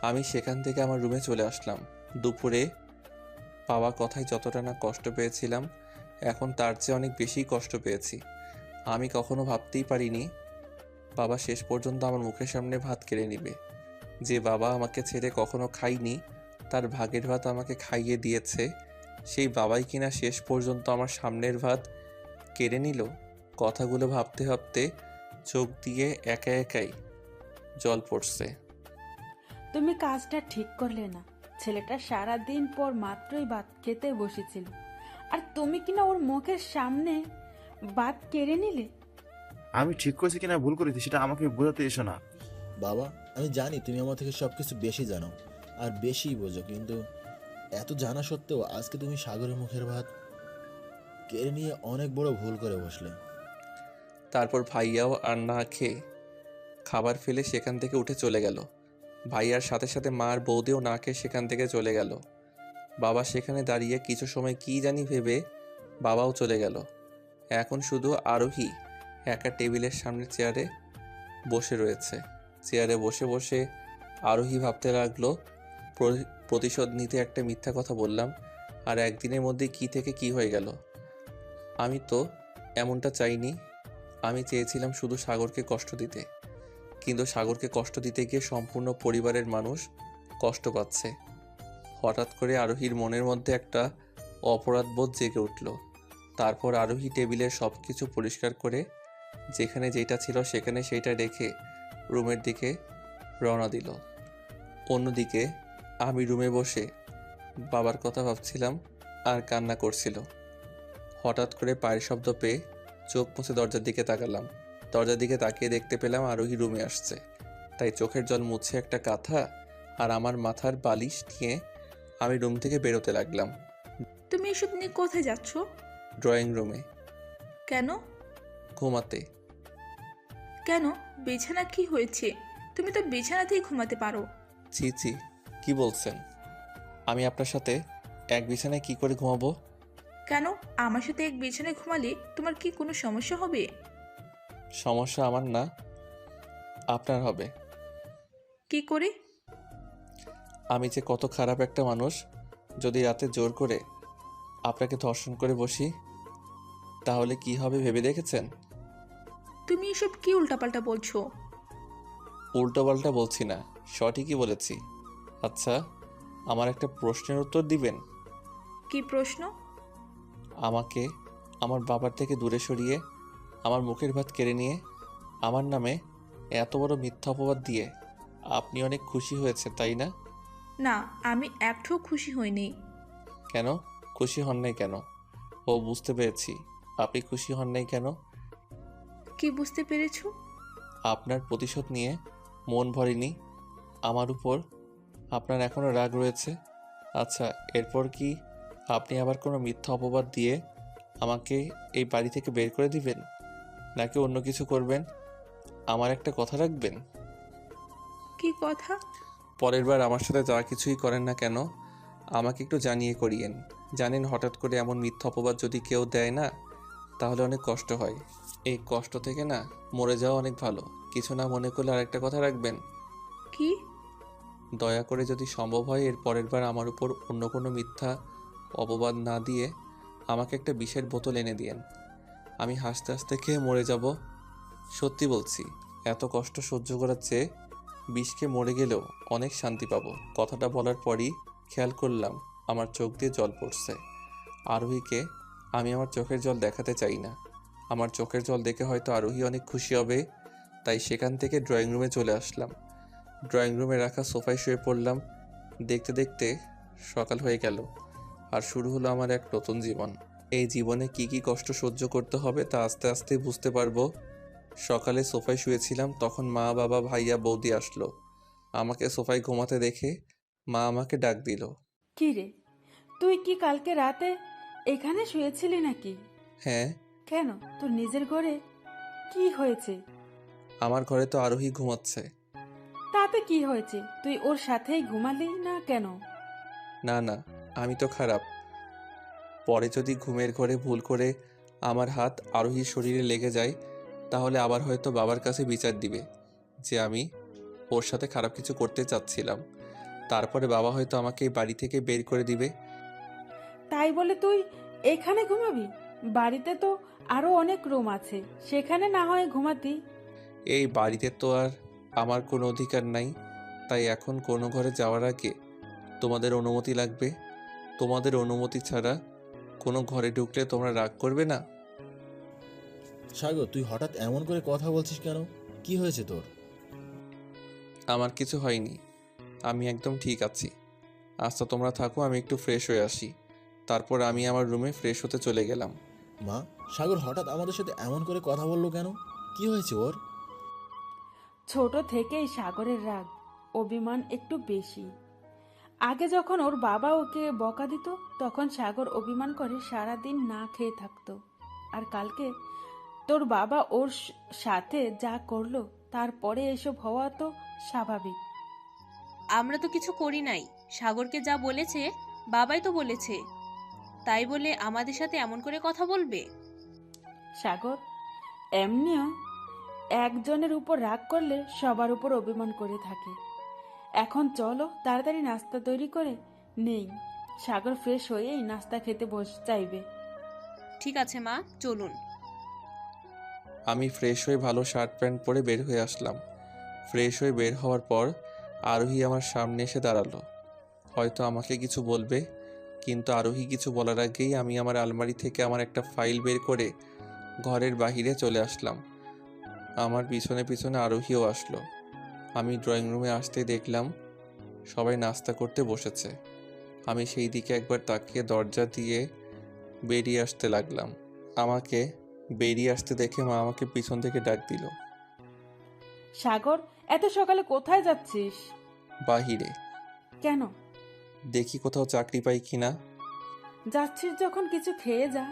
আমি সেখান থেকে আমার রুমে চলে আসলাম। দুপুরে পাওয়া কথায় যতটা না কষ্ট পেয়েছিলাম, এখন তার চেয়ে অনেক বেশি কষ্ট পেয়েছি। আমি কখনো ভাবতেই পারিনি বাবা শেষ পর্যন্ত আমার মুখের সামনে ভাত কেড়ে নিবে। যে বাবা আমাকে ছেড়ে কখনো খাইনি, তার ভাগের ভাত আমাকে খাইয়ে দিয়েছে, সেই বাবাই কিনা শেষ পর্যন্ত আমার সামনের ভাত কেড়ে নিল। কথাগুলো ভাবতে ভাবতে চোখ দিয়ে একা একাই জল পড়ছে।
তুমি কাজটা ঠিক করলে না। ছেলেটা সারা দিন পর মাত্রই ভাত খেতে বসেছিল, আর তুমি কিনা ওর মুখের সামনে ভাত কেড়ে নিলে।
আমি ঠিক করেছি কিনা ভুল করেছি সেটা আমাকে বোঝাতে এসো না।
বাবা, আমি জানি তুমি আমার থেকে সবকিছু বেশি জানো আর বেশিই বোঝো, কিন্তু এত জানা সত্ত্বেও আজকে তুমি সাগরের মুখের ভাত কেড়ে নিয়ে অনেক বড় ভুল করে বসলে।
তারপর ভাইয়াও আর না খেয়ে খাবার ফেলে সেখান থেকে উঠে চলে গেল। ভাইয়ার সাথে সাথে মা আর বৌদিও না খেয়ে সেখান থেকে চলে গেল। বাবা সেখানে দাঁড়িয়ে কিছু সময় কি জানি ভেবে বাবাও চলে গেল। এখন শুধু আরোহী একা টেবিলের সামনে চেয়ারে বসে রয়েছে। চেয়ারে বসে বসে আরোহী ভাবতে লাগলো, প্রতিশোধ নিতে একটা মিথ্যা কথা বললাম, আর একদিনের মধ্যে কি থেকে কি হয়ে গেল। আমি তো এমনটা চাইনি। আমি চেয়েছিলাম শুধু সাগরকে কষ্ট দিতে, কিন্তু সাগরকে কষ্ট দিতে গিয়ে সম্পূর্ণ পরিবারের মানুষ কষ্ট পাচ্ছে। হঠাৎ করে আরোহীর মনের মধ্যে একটা অপরাধবোধ জেগে উঠল। তারপর আরোহী টেবিলের সব কিছু পরিষ্কার করে যেখানে যেটা ছিল সেখানে সেইটা রেখে রুমের দিকে রওনা দিল। অন্যদিকে আমি রুমে বসে বাবার কথা ভাবছিলাম আর কান্না করছিল। হঠাৎ করে পায়ের শব্দ পেয়ে চোখ মুছে দরজার দিকে তাকালাম। দরজার দিকে তাকিয়ে দেখতে পেলাম আরোহী রুমে আসছে। তাই চোখের জল মুছে একটা কাঁথা আর আমার মাথার বালিশ নিয়ে আমি রুম থেকে বেরোতে লাগলাম।
তুমি এসব নিয়ে কোথায় যাচ্ছ?
ড্রয়িং রুমে।
কেন?
ঘুমাতে।
কেন? বিছানা কি হয়েছে? তুমি তো বিছানাতেই ঘুমাতে পারো।
ছি ছি, কি বলছেন? আমি আপনার সাথে এক বিছানায় কি করে ঘুমাবো?
কেন? আমার সাথে এক বিছানায় ঘুমালে তোমার কি কোনো সমস্যা হবে?
সমস্যা আমার না, আপনার হবে।
কি করে?
আমি যে কত খারাপ একটা মানুষ, যদি রাতে জোর করে আপনাকে ধর্ষণ করে বসি তাহলে কি হবে ভেবে দেখেছেন?
তুমি এসব কি উল্টাপাল্টা বলছো?
উল্টোপাল্টা বলছি না, সঠিকই বলেছি। আচ্ছা, আমার একটা প্রশ্নের উত্তর দিবেন?
কি প্রশ্ন?
আমাকে আমার বাবার থেকে দূরে সরিয়ে আমার মুখের ভাত কেড়ে নিয়ে আমার নামে এত বড় মিথ্যা অপবাদ দিয়ে আপনি অনেক খুশি হয়েছেন, তাই না?
না, আমি একটুও খুশি হইনি।
কেন খুশি হন নাই কেন? ও বুঝতে পেরেছি, আপনি খুশি হন নাই কেন।
কি বুঝতে পেরেছো?
আপনার প্রতিশোধ নিয়ে মন ভরেনি। আমার উপর আপনার এখনো রাগ রয়েছে। আচ্ছা, এরপর কি আপনি আবার কোনো মিথ্যা অপবাদ দিয়ে আমাকে এই বাড়ি থেকে বের করে দিবেন, নাকি অন্য কিছু করবেন? আমার একটা কথা রাখবেন।
কি কথা?
পরের বার আমার সাথে যা কিছুই করেন না কেন আমাকে একটু জানিয়ে করিয়েন। জানেন, হঠাৎ করে এমন মিথ্যা অপবাদ যদি কেউ দেয় না তাহলে অনেক কষ্ট হয়। এই কষ্ট থেকে না মরে যাওয়া অনেক ভালো। কিছু না মনে করলে আরেকটা কথা রাখবেন।
কি?
দয়া করে যদি সম্ভব হয় এর পরের বার আমার উপর অন্য কোনো মিথ্যা অপবাদ না দিয়ে আমাকে একটা বিষের বোতল এনে দিয়েন। আমি হাসতে হাসতে খেয়ে মরে যাব। সত্যি বলছি, এত কষ্ট সহ্য করার চেয়ে বিষকে মরে গেলেও অনেক শান্তি পাবো। কথাটা বলার পরই খেয়াল করলাম আমার চোখ দিয়ে জল পড়ছে। আরোহীকে আমি আমার চোখের জল দেখাতে চাই না। আমার চোখের জল দেখে হয়তো আরোহী অনেক খুশি হবে, তাই সেখান থেকে ড্রয়িং রুমে চলে আসলাম। ড্রয়িং রুমে রাখা সোফায় শুয়ে পড়লাম। দেখতে দেখতে সকাল হয়ে গেল আর শুরু হলো আমার এক নতুন জীবন। এই জীবনে কি কি কষ্ট সহ্য করতে হবে তা আস্তে আস্তে বুঝতে পারবো। সকালে সোফায় শুয়েছিলাম, তখন মা, বাবা, ভাইয়া, বৌদি আসলো। আমাকে সোফায় ঘুমাতে দেখে মা আমাকে ডাক দিল।
কি রে, তুই কি কালকে রাতে এখানে শুয়েছিলি নাকি?
হ্যাঁ।
কেন, তোর নিজের ঘরে কি হয়েছে?
আমার ঘরে তো আরোহী ঘুমাচ্ছে।
তাতে কি হয়েছে? তুই ওর সাথেই ঘুমালি না কেন?
না না, আমি তো খারাপ। পরে যদি ঘুমের ঘরে ভুল করে আমার হাত আরোহীর শরীরে লেগে যায় তাহলে আবার হয়তো বাবার কাছে বিচার দিবে যে আমি ওর সাথে খারাপ কিছু করতে চাচ্ছিলাম। তারপরে বাবা হয়তো আমাকে এই বাড়ি থেকে বের করে দিবে।
তাই বলে তুই এখানে ঘুমাবি? বাড়িতে তো আরো অনেক রুম আছে, সেখানে না হয় ঘুমাতি।
এই বাড়িতে তো আর আমার কোনো অধিকার নাই, তাই এখন কোনো ঘরে যাওয়ার আগে তোমাদের অনুমতি লাগবে। তোমাদের অনুমতি ছাড়া কোনো ঘরে ঢুকলে তোমরা রাগ করবে না?
সাগর, তুই হঠাৎ এমন করে কথা বলছিস কেন? কি হয়েছে তোর?
আমার কিছু হয়নি, আমি একদম ঠিক আছি। আচ্ছা তোমরা থাকো, আমি একটু ফ্রেশ হয়ে আসি। তারপর আমি আমার রুমে ফ্রেশ হতে চলে গেলাম।
মা, সাগর হঠাৎ আমাদের সাথে এমন করে কথা বললো কেন? কি হয়েছে ওর?
ছোট থেকেই সাগরের রাগ, অভিমান একটু বেশি। আগে যখন ওর বাবা ওকে বকা দিত তখন সাগর অভিমান করে সারাদিন না খেয়ে থাকতো। আর কালকে তোর বাবা ওর সাথে যা করলো তারপরে এসব হওয়া তো স্বাভাবিক।
আমরা তো কিছু করি নাই। সাগরকে যা বলেছে বাবাই তো বলেছে, তাই বলে আমাদের সাথে এমন করে কথা বলবে?
সাগর এমনিও একজনের উপর রাগ করলে সবার উপর অভিমান করে থাকে। এখন চলো তাড়াতাড়ি নাস্তা তৈরি করে নেই, সাগর ফ্রেশ হয়েই নাস্তা খেতে চাইবে।
ঠিক আছে মা, চলুন।
আমি ফ্রেশ হয়ে ভালো শার্ট প্যান্ট পরে বের হয়ে আসলাম। ফ্রেশ হয়ে বের হওয়ার পর আরোহী আমার সামনে এসে দাঁড়ালো। হয়তো আমাকে কিছু বলবে, কিন্তু আরোহী কিছু বলার আগেই আমি আমার আলমারি থেকে আমার একটা ফাইল বের করে ঘরের বাহিরে চলে আসলাম। আমার পিছনে পিছনে আরোহীও আসলো। আমি ড্রয়িং রুমে আসতেই দেখলাম সবাই নাস্তা করতে বসেছে। আমি সেই দিকে একবার তাকিয়ে দরজা দিয়ে বেরিয়ে আসতে লাগলাম। আমাকে বেরিয়ে আসতে দেখে মা আমাকে পিছন থেকে ডাক দিল।
সাগর, এত সকালে কোথায় যাচ্ছিস?
বাহিরে
কেন?
দেখি কোথাও চাকরি পাই কিনা।
যাচ্ছিস যখন কিছু খেয়ে যা,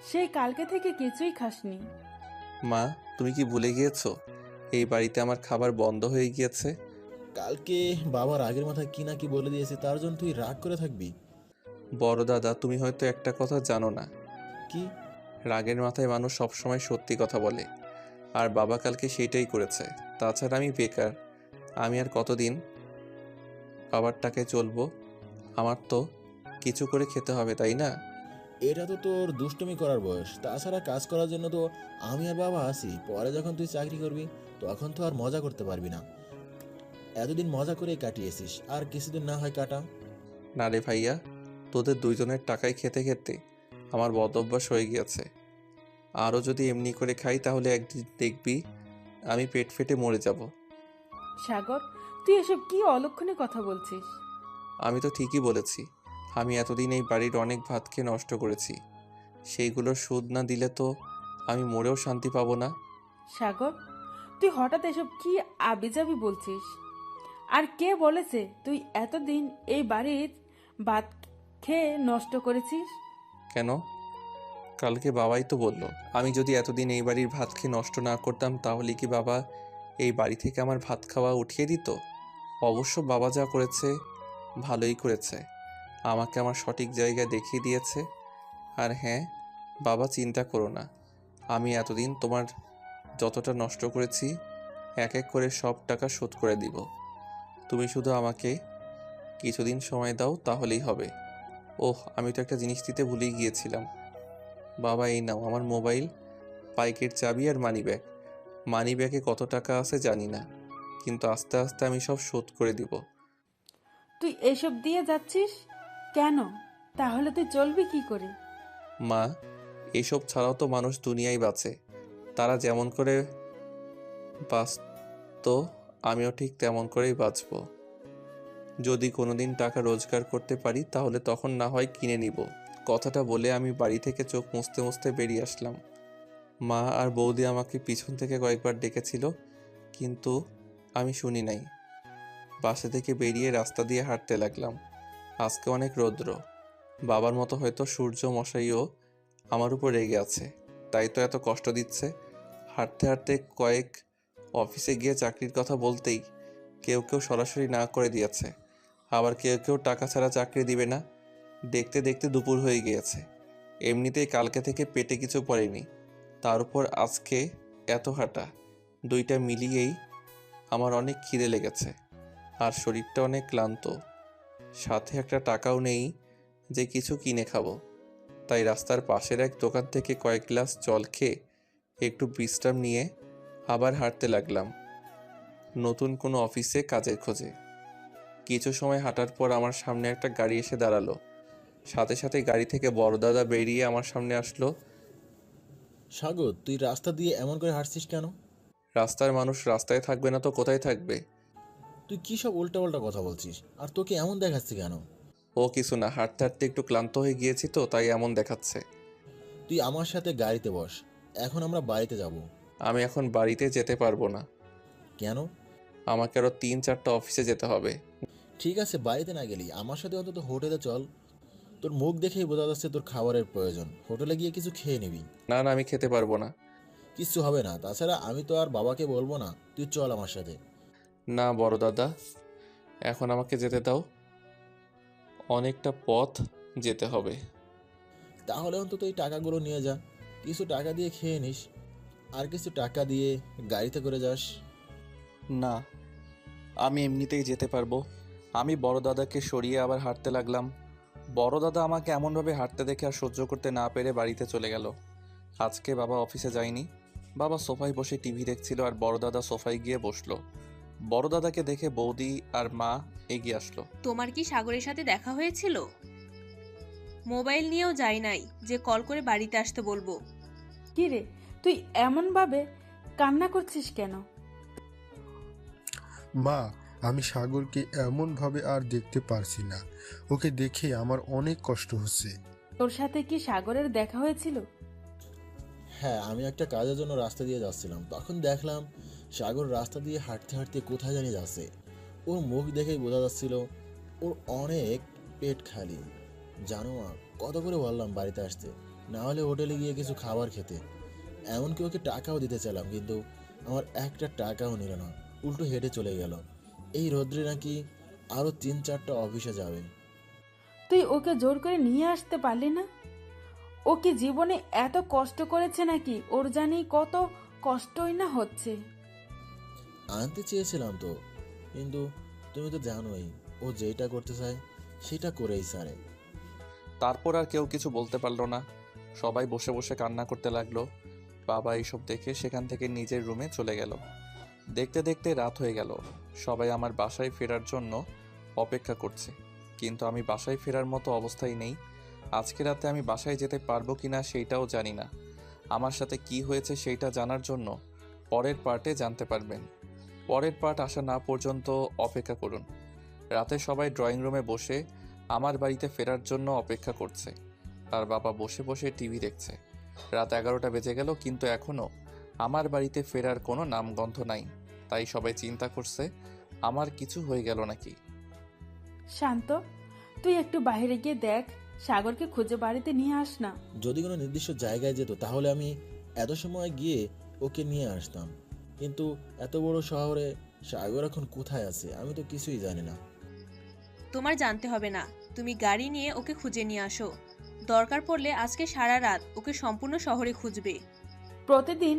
সেই কালকে থেকে কিছুই খাসনি।
মা, তুমি কি ভুলে গিয়েছো এই বাড়িতে আমার খাবার বন্ধ হয়ে গিয়েছে?
কালকে বাবার আগের মাথায় কি না কি বলে দিয়েছে, তার জন্য তুই রাগ করে থাকবি?
বড় দাদা, তুমি হয়তো একটা কথা জানো না।
কি?
রাগের মাথায় মানুষ সবসময় সত্যি কথা বলে, আর বাবা কালকে সেইটাই করেছে। তাছাড়া আমি বেকার, আমি আর কতদিন বাবার টাকায় চলবো? আমার তো কিছু করে খেতে হবে, তাই না?
এটা তো তোর দুষ্টুমি করার বয়স। তাছাড়া কাজ করার জন্য তো আমি আর বাবা আছি। পরে যখন তুই চাকরি করবি তখন তো আর মজা করতে পারবি না। এতদিন মজা করে কাটিয়েছিস, আর কিছুদিন না হয় কাটা।
না রে ভাইয়া, তোদের দুইজনের টাকায় খেতে খেতে আমার বদ অভ্যাস হয়ে গিয়েছে। আরও যদি এমনি করে খাই তাহলে একদিন দেখবি আমি পেট ফেটে মরে যাব।
সাগর, তুই এসব কি অলক্ষণে কথা বলছিস?
আমি তো ঠিকই বলেছি। আমি এতদিন এই বাড়ির অনেক ভাত খেয়ে নষ্ট করেছি, সেইগুলোর সুদ না দিলে তো আমি মরেও শান্তি পাবো না।
সাগর, তুই হঠাৎ এসব কি আবিজাবি বলছিস? আর কে বলেছে তুই এতদিন এই বাড়ির ভাত খেয়ে নষ্ট করেছিস?
কেন? কালকে বাবাই তো বলল আমি যদি এতদিন এই বাড়ির ভাত খেয়ে নষ্ট না করতাম তাহলে কি বাবা এই বাড়ি থেকে আমার ভাত খাওয়া উঠিয়ে দিত? অবশ্য বাবা যা করেছে ভালোই করেছে, আমাকে আমার সঠিক জায়গায় দেখিয়ে দিয়েছে। আর হ্যাঁ বাবা, চিন্তা করো না, আমি এতদিন তোমার যতটা নষ্ট করেছি এক এক করে সব টাকা শোধ করে দিব। তুমি শুধু আমাকে কিছুদিন সময় দাও, তাহলেই হবে। ওহ, আমি তো একটা জিনিস দিতে ভুলেই গিয়েছিলাম। বাবা, এই নাও আমার মোবাইল, বাইকের চাবি আর মানিব্যাগ। মানিব্যাগে কত টাকা আছে জানি না, কিন্তু আস্তে আস্তে আমি সব শোধ করে দিব।
তুই এসব দিয়ে যাচ্ছিস কেন? তাহলে তুই চলবি কি করে?
মা, এইসব ছাড়াও তো মানুষ দুনিয়ায় বাঁচে। তারা যেমন করে বাঁচত আমিও ঠিক তেমন করেই বাঁচব। যদি কোনোদিন টাকা রোজগার করতে পারি তাহলে তখন না হয় কিনে নিব। কথাটা বলে আমি বাড়ি থেকে চোখ মুছতে মুছতে বেরিয়ে আসলাম। মা আর বৌদি আমাকে পিছন থেকে কয়েকবার ডেকেছিল, কিন্তু আমি শুনি নাই। বাসা থেকে বেরিয়ে রাস্তা দিয়ে হাঁটতে লাগলাম। আজকে অনেক রৌদ্র। বাবার মতো হয়তো সূর্য মশাইও আমার উপর রেগে আছে, তাই তো এত কষ্ট দিচ্ছে। হাঁটতে হাঁটতে কয়েক অফিসে গিয়ে চাকরির কথা বলতেই কেউ কেউ সরাসরি না করে দিয়েছে, আবার কেউ কেউ টাকা ছাড়া চাকরি দিবে না। দেখতে দেখতে দুপুর হয়ে গিয়েছে। এমনিতেই কালকে থেকে পেটে কিছু পড়েনি, তার উপর আজকে এত হাঁটা, দুইটা মিলিয়েই আমার অনেক খিদে লেগেছে আর শরীরটা অনেক ক্লান্ত। সাথে একটা টাকাও নেই যে কিছু কিনে খাবো, তাই রাস্তার পাশের এক দোকান থেকে কয়েক গ্লাস জল খেয়ে একটু বিশ্রাম নিয়ে আবার হাঁটতে লাগলাম নতুন কোনো অফিসে কাজের খোঁজে। কিছু সময় হাঁটার পর আমার সামনে একটা গাড়ি এসে দাঁড়ালো। সাথে সাথে গাড়ি থেকে বড় দাদা বেরিয়ে আমার সামনে আসলো।
সাগর, তুই রাস্তা দিয়ে এমন করে হাঁটছিস কেন?
রাস্তার মানুষ রাস্তায় থাকবে না তো কোথায় থাকবে?
তুই কী সব উল্টাপাল্টা কথা বলছিস? আর তোকে এমন দেখাচ্ছে কেন?
ও কিছু না, হাঁটতে হাঁটতে একটু ক্লান্ত হয়ে গিয়েছি তো তাই এমন দেখাচ্ছে।
তুই আমার সাথে গাড়িতে বস, এখন আমরা বাড়িতে যাব।
আমি এখন বাড়িতে যেতে পারবো না,
কেন?
আমাকে আরও 3-4টা অফিসে যেতে হবে।
ঠিক আছে, বাড়িতে না গেলি আমার সাথে অন্তত হোটেলে চল। তোর মুখ দেখেই বোঝা যাচ্ছে তোর খাবারের প্রয়োজন। হোটেলে গিয়ে কিছু খেয়ে নিবি।
না না, আমি খেতে পারবো না।
কিচ্ছু হবে না, তাছাড়া আমি তো আর বাবাকে বলবো না। তুই চল আমার সাথে।
না বড় দাদা, এখন আমাকে যেতে দাও, অনেকটা পথ যেতে হবে।
তাহলে অন্তত এই টাকাগুলো নিয়ে যা, কিছু টাকা দিয়ে খেয়ে নিস, আর কিছু টাকা দিয়ে গাড়িতে করে যাস।
না, আমি এমনিতেই যেতে পারবো। আমি বড় দাদাকে সরিয়ে আবার হাঁটতে লাগলাম। বড় দাদা আমাকে এমনভাবে হাঁটতে দেখে আর সহ্য করতে না পেরে বাড়িতে চলে গেল। আজকে বাবা অফিসে যায়নি। বাবা সোফায় বসে টিভি দেখছিল আর বড় দাদা সোফায় গিয়ে বসলো। বড় দাদাকে দেখে বৌদি আর মা এগিয়ে আসলো।
তোমার কি সাগরের সাথে দেখা হয়েছিল? মোবাইল নিয়েও যাই নাই যে কল করে বাড়িতে আসতে বলবো।
কি রে, তুই এমনভাবে কান্না করছিস কেন?
মা, আমি সাগরকে এমনভাবে আর দেখতে পারছি না। ওকে দেখে আমার অনেক কষ্ট হচ্ছে।
তোর সাথে কি সাগরের দেখা হয়েছিল?
হ্যাঁ, আমি একটা কাজের জন্য রাস্তা দিয়ে যাচ্ছিলাম, তখন দেখলাম সাগর রাস্তা দিয়ে হাঁটতে হাঁটতে কোথায় জানি যাচ্ছে। ওর মুখ দেখেই বোঝা যাচ্ছিল ওর অনেক পেট খালি। জানো মা, কত করে বললাম বাড়িতে আসতে, না হলে হোটেলে গিয়ে কিছু খাবার খেতে। এমনকি ওকে টাকাও দিতে চাইলাম, কিন্তু আমার একটা টাকাও নিল না, উল্টো হেঁটে চলে গেল। এই রোদ্রে নাকি আরও 3-4টা অফিসে যাবে।
তুই ওকে জোর করে নিয়ে আসতে পারলি না? ও কি জীবনে এত কষ্ট করেছে নাকি? ওর জানি কত কষ্টই না হচ্ছে।
আনতে চেয়েছিলাম তো, কিন্তু তুমি তো জানোই ও যেটা করতে চায় সেটা করেই ছাড়ে।
তারপর আর কেউ কিছু বলতে পারলো না। সবাই বসে বসে কান্না করতে লাগলো। বাবা এইসব দেখে সেখান থেকে নিজের রুমে চলে গেল। দেখতে দেখতে রাত হয়ে গেল। সবাই আমার বাসায় ফেরার জন্য অপেক্ষা করছে, কিন্তু আমি বাসায় ফেরার মতো অবস্থায় নেই। আজকে রাতে আমি বাসায় যেতে পারবো কিনা সেইটাও জানি না। আমার সাথে কি হয়েছে সেইটা জানার জন্য পরের পার্টে জানতে পারবেন। পরের পার্ট আসা না পর্যন্ত অপেক্ষা করুন। রাতে সবাই ড্রয়িং রুমে বসে আমার বাড়িতে ফেরার জন্য অপেক্ষা করছে। আর বাবা বসে বসে টিভি দেখছে। রাত 11টা বেজে গেল, কিন্তু এখনও আমার বাড়িতে ফেরার কোনো নামগন্ধ নাই। তাই সবাই চিন্তা করছে আমার কিছু হয়ে গেল নাকি।
শান্ত, তুই একটু বাইরে গিয়ে দেখ, সাগরকে খুঁজে বাড়িতে নিয়ে আস না।
যদি কোনো নির্দিষ্ট জায়গায় যেত তাহলে আমি এত সময় গিয়ে ওকে নিয়ে আসতাম, কিন্তু এত বড় শহরে সাগর এখন কোথায় আছে আমি তো কিছুই জানি না।
তোমার জানতে হবে না, তুমি গাড়ি নিয়ে ওকে খুঁজে নিয়ে আসো। দরকার পড়লে আজকে সারা রাত ওকে সম্পূর্ণ শহরে খুঁজবে।
প্রতিদিন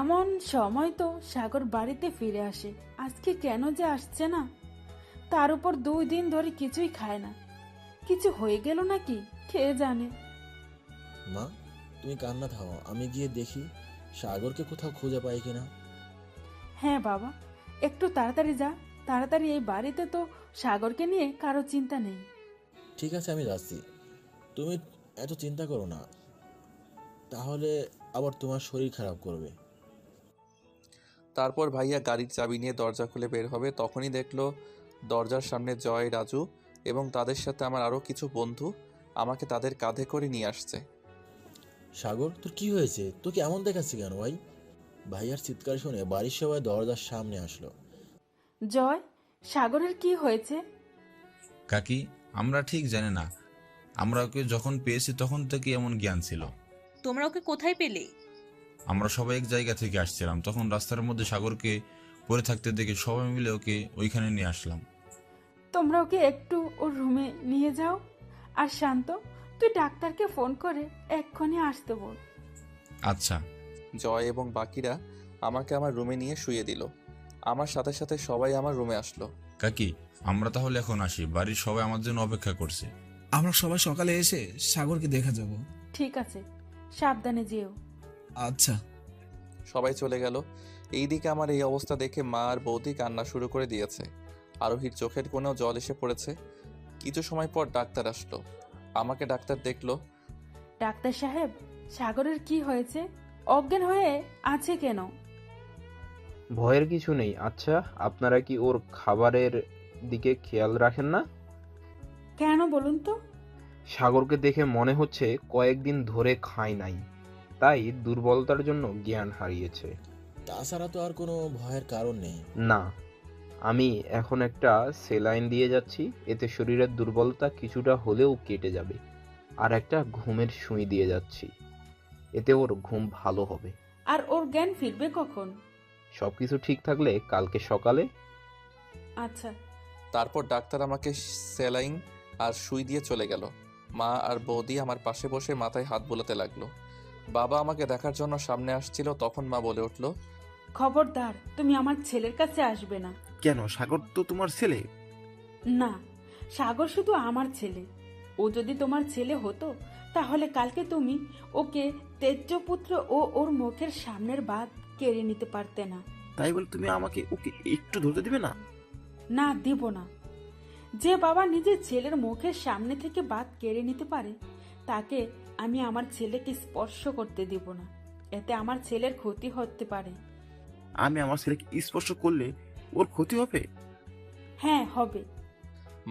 এমন সময় তো সাগর বাড়িতে ফিরে আসে, আজকে কেন যে আসছে না? তার উপর 2 দিন ধরে কিছুই খায় না। কিছু হয়ে গেল নাকি কে জানে।
মা, তুমি কান্না থামো, আমি গিয়ে দেখি সাগরকে কোথাও খুঁজে পাই কিনা।
হ্যাঁ বাবা, একটু তাড়াতাড়ি যা। তাড়াতাড়ি, এই বাড়িতে তো সাগরকে নিয়ে কারো চিন্তা নেই।
ঠিক আছে, আমি যাচ্ছি। তুমি এত চিন্তা করো না, তাহলে আবার তোমার শরীর খারাপ করবে।
তারপর ভাইয়া গাড়ির চাবি নিয়ে দরজা খুলে বের হবে, তখনই দেখলো দরজার সামনে জয়, রাজু এবং তাদের সাথে আমার আরও কিছু বন্ধু আমাকে তাদের কাঁধে করে নিয়ে আসছে।
সাগর, তোর কি হয়েছে? তোকে এমন দেখাচ্ছে কেন ভাই? ভাইয়ার চিৎকার শুনে বাড়ির সবাই দরজার সামনে আসলো।
জয়, সাগরের কি হয়েছে?
কাকি, আমরা ঠিক জানি না। আমরা ওকে যখন পেয়েছি তখন থেকে এমন জ্ঞান ছিল।
তোমরা ওকে কোথায় পেলে?
আমরা সবাই এক জায়গা থেকে আসছিলাম, তখন রাস্তার মধ্যে সাগরকে পড়ে থাকতে দেখে সবাই মিলে ওকে ওইখানে নিয়ে আসলাম।
তোমরা ওকে একটু ওর রুমে নিয়ে যাও। আর শান্ত, তুই ডাক্তারকে ফোন করে এক্ষুনি আসতে বল।
আচ্ছা।
জয় এবং বাকিরা আমাকে আমার রুমে নিয়ে শুইয়ে দিল। আমার সাথে সাথে সবাই আমার রুমে আসলো।
কাকি, আমরা তাহলে এখন আসি, বাড়ির সবাই আমার জন্য অপেক্ষা করছে।
আমরা সবাই সকালে এসে সাগরকে দেখা যাব।
ঠিক আছে, সাবধানে যেও।
আচ্ছা।
সবাই চলে গেল। এইদিকে আমার এই অবস্থা দেখে মা আর বৌদি কান্না শুরু করে দিয়েছে। আরোহীর চোখের কোণেও জল এসে পড়েছে। কিছু সময় পর ডাক্তার আসলো। আমাকে ডাক্তার দেখলো।
ডাক্তার সাহেব, সাগরের কি হয়েছে? অজ্ঞান হয়ে আছে কেন?
ভয়ের কিছু নেই। আচ্ছা, আপনারা কি ওর খাবারের দিকে খেয়াল রাখেন না?
কেন বলুন তো?
সাগরকে দেখে মনে হচ্ছে কয়েকদিন ধরে খায় নাই, তাই দুর্বলতার জন্য জ্ঞান হারিয়েছে।
তাছাড়া তো আর কোনো ভয়ের কারণ নেই।
না, আমি এখন একটা সেলাইন দিয়ে যাচ্ছি, এতে শরীরের দুর্বলতা কিছুটা হলেও কেটে যাবে। আর একটা ঘুমের সুই দিয়ে যাচ্ছি, এতে ওর ঘুম ভালো হবে।
আর ওর জ্ঞান ফিরবে কখন?
সবকিছু ঠিক থাকলে কালকে সকালে।
আচ্ছা।
তারপর ডাক্তার আমাকে স্যালাইন আর সুই দিয়ে চলে গেল। মা আর বৌদি আমার পাশে বসে মাথায় হাত বোলাতে লাগলো। বাবা আমাকে দেখার জন্য সামনে আসছিল, তখন মা বলে উঠল,
খবরদার, তুমি আমার ছেলের কাছে আসবে না।
কেন? সাগর তো তোমার ছেলে।
না, সাগর শুধু আমার ছেলে। ও যদি তোমার ছেলে হতো তাহলে কালকে তুমি ওকে তেজপুত্র ও ওর মুখের সামনের বাদ কেড়ে নিতে পারতে না।
তাই বলে তুমি আমাকে ওকে একটু ধরতে দিবে না?
না, দিব না। যে বাবা নিজের ছেলের মুখের সামনে থেকে বাদ কেড়ে নিতে পারে তাকে আমি আমার ছেলেকে স্পর্শ করতে দিব না, এতে আমার ছেলের ক্ষতি হতে পারে।
আমি আমার ছেলেকে স্পর্শ করলে ওর ক্ষতি হবে?
হ্যাঁ, হবে।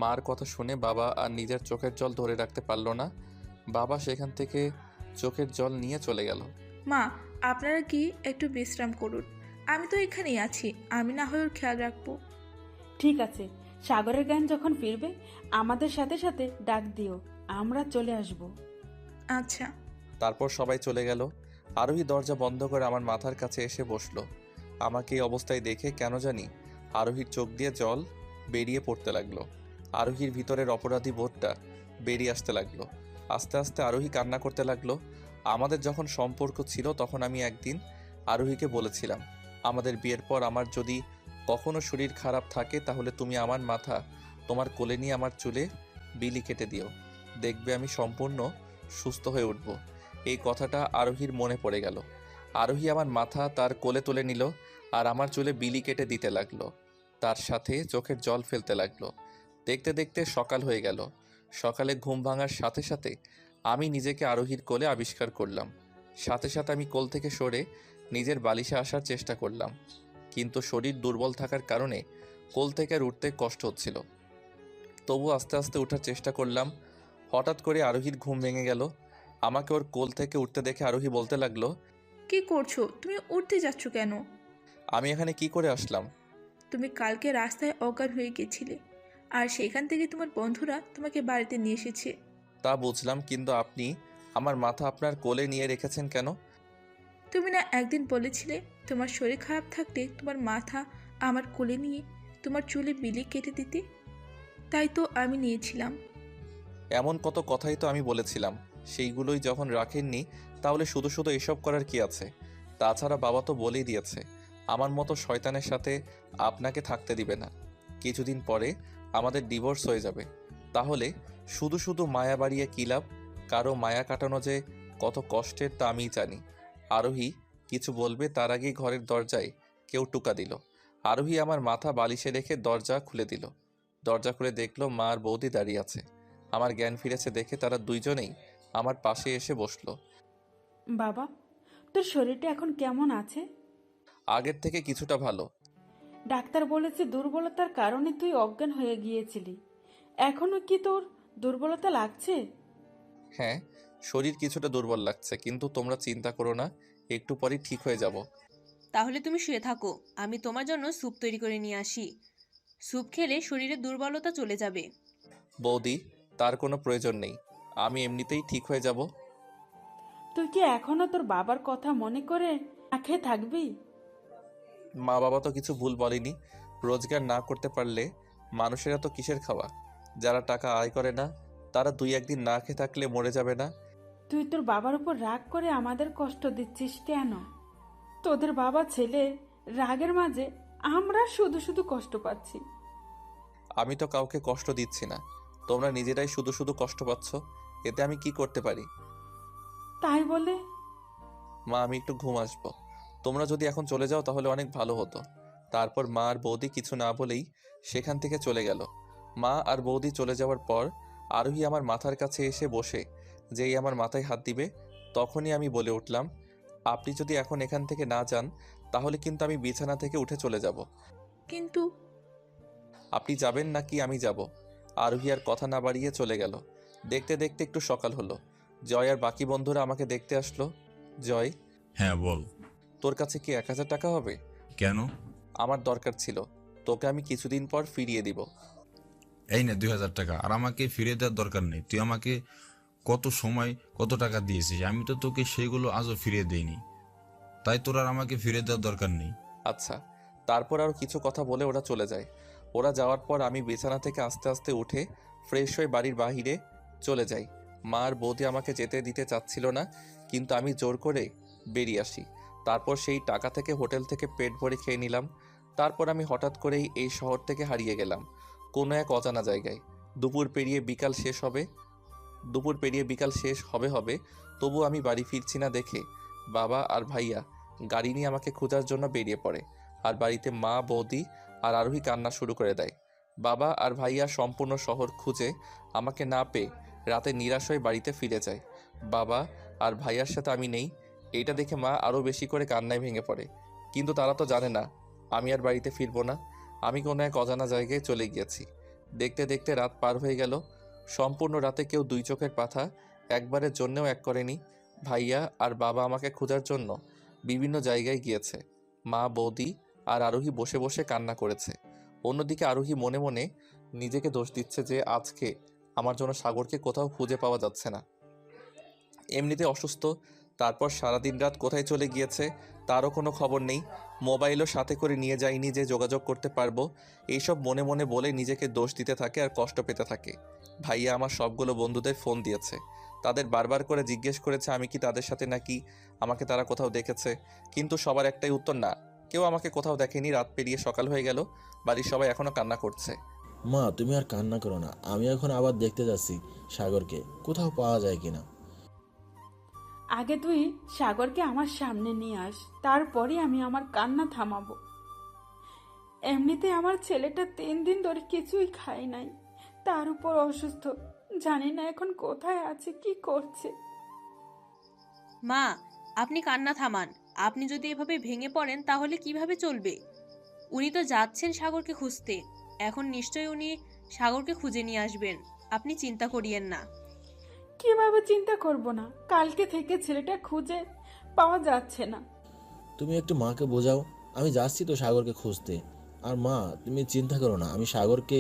মার কথা শুনে বাবা আর নিজের চোখের জল ধরে রাখতে পারল না। বাবা সেখান থেকে চোখের জল নিয়ে চলে গেল।
মা, আপনারা কি একটু বিশ্রাম করুন, আমি তো এখানেই আছি, আমি না হয় ওর খেয়াল রাখবো।
ঠিক আছে, সাগরের জ্ঞান যখন ফিরবে আমাদের সাথে সাথে ডাক দিও, আমরা চলে আসব।
আচ্ছা।
তারপর সবাই চলে গেল। আরোহী দরজা বন্ধ করে আমার মাথার কাছে এসে বসলো। আমাকে এই অবস্থায় দেখে কেন জানি আরোহীর চোখ দিয়ে জল বেরিয়ে পড়তে লাগলো। আরোহীর ভিতরের অপরাধী বোধটা বেরিয়ে আসতে লাগলো। আস্তে আস্তে আরোহী কান্না করতে লাগলো। আমাদের যখন সম্পর্ক ছিল তখন আমি একদিন আরোহীকে বলেছিলাম, আমাদের বিয়ের পর আমার যদি কখনো শরীর খারাপ থাকে তাহলে তুমি আমার মাথা তোমার কোলে নিয়ে আমার চুলে বিলি কেটে দিও, দেখবে আমি সম্পূর্ণ সুস্থ হয়ে উঠব। এই কথাটা আরোহীর মনে পড়ে গেল। আরোহী আমার মাথা তার কোলে তুলে নিল আর আমার চুলে বিলি কেটে দিতে লাগলো, তার সাথে চোখের জল ফেলতে লাগলো। দেখতে দেখতে সকাল হয়ে গেল। সকালে ঘুম ভাঙার সাথে সাথে আমি নিজেকে আরোহীর কোলে আবিষ্কার করলাম। সাথে সাথে আমি কোল থেকে সরে নিজের বালিশে আসার চেষ্টা করলাম, কিন্তু শরীর দুর্বল থাকার কারণে কোল থেকে আর উঠতে কষ্ট হচ্ছিল। তবু আস্তে আস্তে ওঠার চেষ্টা করলাম। হঠাৎ করে আরোহীর ঘুম ভেঙে গেল। আমাকে ওর কোল থেকে উঠতে দেখে আরোহী বলতে লাগলো,
কি করছো তুমি? উঠতে যাচ্ছ কেন?
আমি এখানে কি করে আসলাম?
তুমি কালকে রাস্তায় অজ্ঞান হয়ে গেছিলে, আর সেখান থেকে তোমার বন্ধুরা তোমাকে বাড়িতে নিয়ে এসেছে।
তা বুঝলাম, কিন্তু আপনি আমার মাথা আপনার কোলে নিয়ে রেখেছেন কেন?
তুমি না একদিন বলেছিলে তোমার শরীর খারাপ থাকলে তোমার মাথা আমার কোলে নিয়ে তোমার চুলে বিলি কেটে দিতে? তাই তো আমি নিয়েছিলাম।
এমন কত কথাই তো আমি বলেছিলাম, সেইগুলোই যখন রাখেননি তাহলে শুধু শুধু এসব করার কি আছে? তাছাড়া বাবা তো বলেই দিয়েছে আমার মতো শয়তানের সাথে আপনাকে থাকতে দিবে না। কিছুদিন পরে আমাদের ডিভোর্স হয়ে যাবে। তাহলে শুধু শুধু মায়া বাড়িয়ে কী লাভ? কারো মায়া কাটানো যে কত কষ্টের তা আমিই জানি। আরোহী কিছু বলবে তার আগেই ঘরের দরজায় কেউ টোকা দিল। আরোহী আমার মাথা বালিশে রেখে দরজা খুলে দিল। দরজা খুলে দেখলো মা আর বৌদি দাঁড়িয়ে আছে। আমার জ্ঞান ফিরেছে দেখে তারা দুইজনেই আমার পাশে এসে বসলো।
বাবা, তোর শরীরটা এখন কেমন আছে?
আগের থেকে কিছুটা ভালো।
ডাক্তার বলেছে দুর্বলতার কারণে তুই অজ্ঞান হয়ে গিয়েছিলি, এখনো কি তোর দুর্বলতা লাগছে?
হ্যাঁ, শরীর কিছুটা দুর্বল লাগছে, কিন্তু তোমরা চিন্তা করো না, একটু পরেই ঠিক হয়ে যাব।
তাহলে তুমি শুয়ে থাকো, আমি তোমার জন্য স্যুপ তৈরি করে নিয়ে আসি। স্যুপ খেলে শরীরের দুর্বলতা চলে যাবে।
বৌদি, তার কোনো প্রয়োজন নেই, আমি এমনিতেই ঠিক হয়ে যাব।
তুই কি এখনো তোর বাবার কথা মনে করে না খেয়ে থাকবি?
মা বাবা তো কিছু ভুল বলেনি। রোজগার না করতে পারলে মানুষেরা তো কিসের খাওয়া? যারা টাকা আয় করে না তারা দুই একদিন না খেয়ে থাকলে মরে যাবে না?
তুই তোর বাবার উপর রাগ করে আমাদের কষ্ট দিচ্ছিস কেন? তোদের বাবা ছেলে রাগের মাঝে আমরা শুধু শুধু কষ্ট পাচ্ছি।
আমি তো কাউকে কষ্ট দিচ্ছি না, তোমরা নিজেরাই শুধু শুধু কষ্ট পাচ্ছ। এতে আমি কি করতে পারি?
তাই বলে?
মা, আমি একটু ঘুম আসবো, তোমরা যদি এখন চলে যাও তাহলে অনেক ভালো হতো। তারপর মা আর বৌদি কিছু না বলেই সেখান থেকে চলে গেল। মা আর বৌদি চলে যাওয়ার পর আরোহী আমার মাথার কাছে এসে বসে যেই আমার মাথায় হাত দিবে তখনই আমি বলে উঠলাম, আপনি যদি এখন এখান থেকে না যান তাহলে কিন্তু আমি বিছানা থেকে উঠে চলে যাব।
কিন্তু
আপনি যাবেন নাকি আমি যাব? আরোহী আর কথা না বাড়িয়ে চলে গেল। দেখতে দেখতে একটু সকাল হলো। জয় আর বাকি বন্ধুরা আমাকে দেখতে আসলো। জয়,
হ্যাঁ বল।
তোর কাছে কি 1000 টাকা হবে?
কেন?
আমার দরকার ছিল, তোকে আমি কিছুদিন পর ফিরিয়ে দিব।
এই না 2000 টাকা, আর আমাকে ফিরিয়ে দেওয়ার দরকার নেই। তুই আমাকে কত সময় কত টাকা দিয়েছিস, আমি তো তোকে সেগুলো আজও ফিরিয়ে দেইনি, তাই তোর আর আমাকে ফিরিয়ে দেওয়ার দরকার নেই।
আচ্ছা। তারপর আরও কিছু কথা বলে ওরা চলে যায়। ওরা যাওয়ার পর আমি বিছানা থেকে আস্তে আস্তে উঠে ফ্রেশ হয়ে বাড়ির বাহিরে চলে যাই। মা আর বৌদি আমাকে যেতে দিতে চাচ্ছিল না, কিন্তু আমি জোর করে বেরিয়ে আসি। তারপর সেই টাকা থেকে হোটেল থেকে পেট ভরে খেয়ে নিলাম। তারপর আমি হঠাৎ করেই এই শহর থেকে হারিয়ে গেলাম কোনো এক অজানা জায়গায়। দুপুর পেরিয়ে বিকাল শেষ হবে তবু আমি বাড়ি ফিরছি না দেখে বাবা আর ভাইয়া গাড়ি নিয়ে আমাকে খোঁজার জন্য বেরিয়ে পড়ে। আর বাড়িতে মা, বৌদি আর আরোহী কান্না শুরু করে দেয়। বাবা আর ভাইয়া সম্পূর্ণ শহর খুঁজে আমাকে না পেয়ে রাতে নিরাশ হয়ে বাড়িতে ফিরে যায়। বাবা আর ভাইয়ার সাথে আমি নেই, এইটা দেখে মা আরও বেশি করে কান্নায় ভেঙে পড়ে। কিন্তু তারা তো জানে না আমি আর বাড়িতে ফিরবো না। আমি কোনো এক অজানা জায়গায় চলে গিয়েছি। দেখতে দেখতে রাত পার হয়ে গেল। সম্পূর্ণ রাতে কেউ দুই চোখের পাতা একবারের জন্যও এক করেনি। ভাইয়া আর বাবা আমাকে খোঁজার জন্য বিভিন্ন জায়গায় গিয়েছে। মা, বৌদি আর আরোহী বসে বসে কান্না করেছে। অন্যদিকে আরোহী মনে মনে নিজেকে দোষ দিচ্ছে যে আজকে আমার জন্য সাগরকে কোথাও খুঁজে পাওয়া যাচ্ছে না। এমনিতে অসুস্থ, তারপর সারাদিন রাত কোথায় চলে গিয়েছে তারও কোনো খবর নেই। মোবাইলও সাথে করে নিয়ে যায়নি যে যোগাযোগ করতে পারবো। এইসব মনে মনে বলে নিজেকে দোষ দিতে থাকে আর কষ্ট পেতে থাকে। ভাইয়া আমার সবগুলো বন্ধুদের ফোন দিয়েছে, তাদের বারবার করে জিজ্ঞেস করেছে আমি কি তাদের সাথে, নাকি আমাকে তারা কোথাও দেখেছে। কিন্তু সবার একটাই উত্তর, না, কেউ আমাকে কোথাও দেখেনি। রাত পেরিয়ে সকাল হয়ে গেল, বাড়ির সবাই এখনও কান্না করছে।
মা, তুমি আর কান্না করো না, আমি এখন আবার দেখতে যাচ্ছি সাগরকে কোথাও পাওয়া যায় কিনা।
আগে তুই সাগরকে আমার সামনে নিয়ে আস, তারপরে আমি আমার কান্না থামাবো। এমনিতে আমার ছেলেটা 3 দিন ধরে কিছুই খায় নাই, তার উপর অসুস্থ। জানি না এখন কোথায় আছে, কি করছে।
মা, আপনি কান্না থামান। আপনি যদি এভাবে ভেঙে পড়েন তাহলে কিভাবে চলবে? উনি তো যাচ্ছেন সাগরকে খুঁজতে, এখন নিশ্চয়ই উনি সাগরকে খুঁজে নিয়ে আসবেন। আপনি চিন্তা করিয়েন না।
কিভাবে চিন্তা করব না? কালকে থেকে ছেলেটা খুঁজে পাওয়া যাচ্ছে না।
তুমি একটু মাকে বোঝাও, আমি যাচ্ছি তো সাগরকে খুঁজতে। আর মা, তুমি চিন্তা করো না, আমি সাগরকে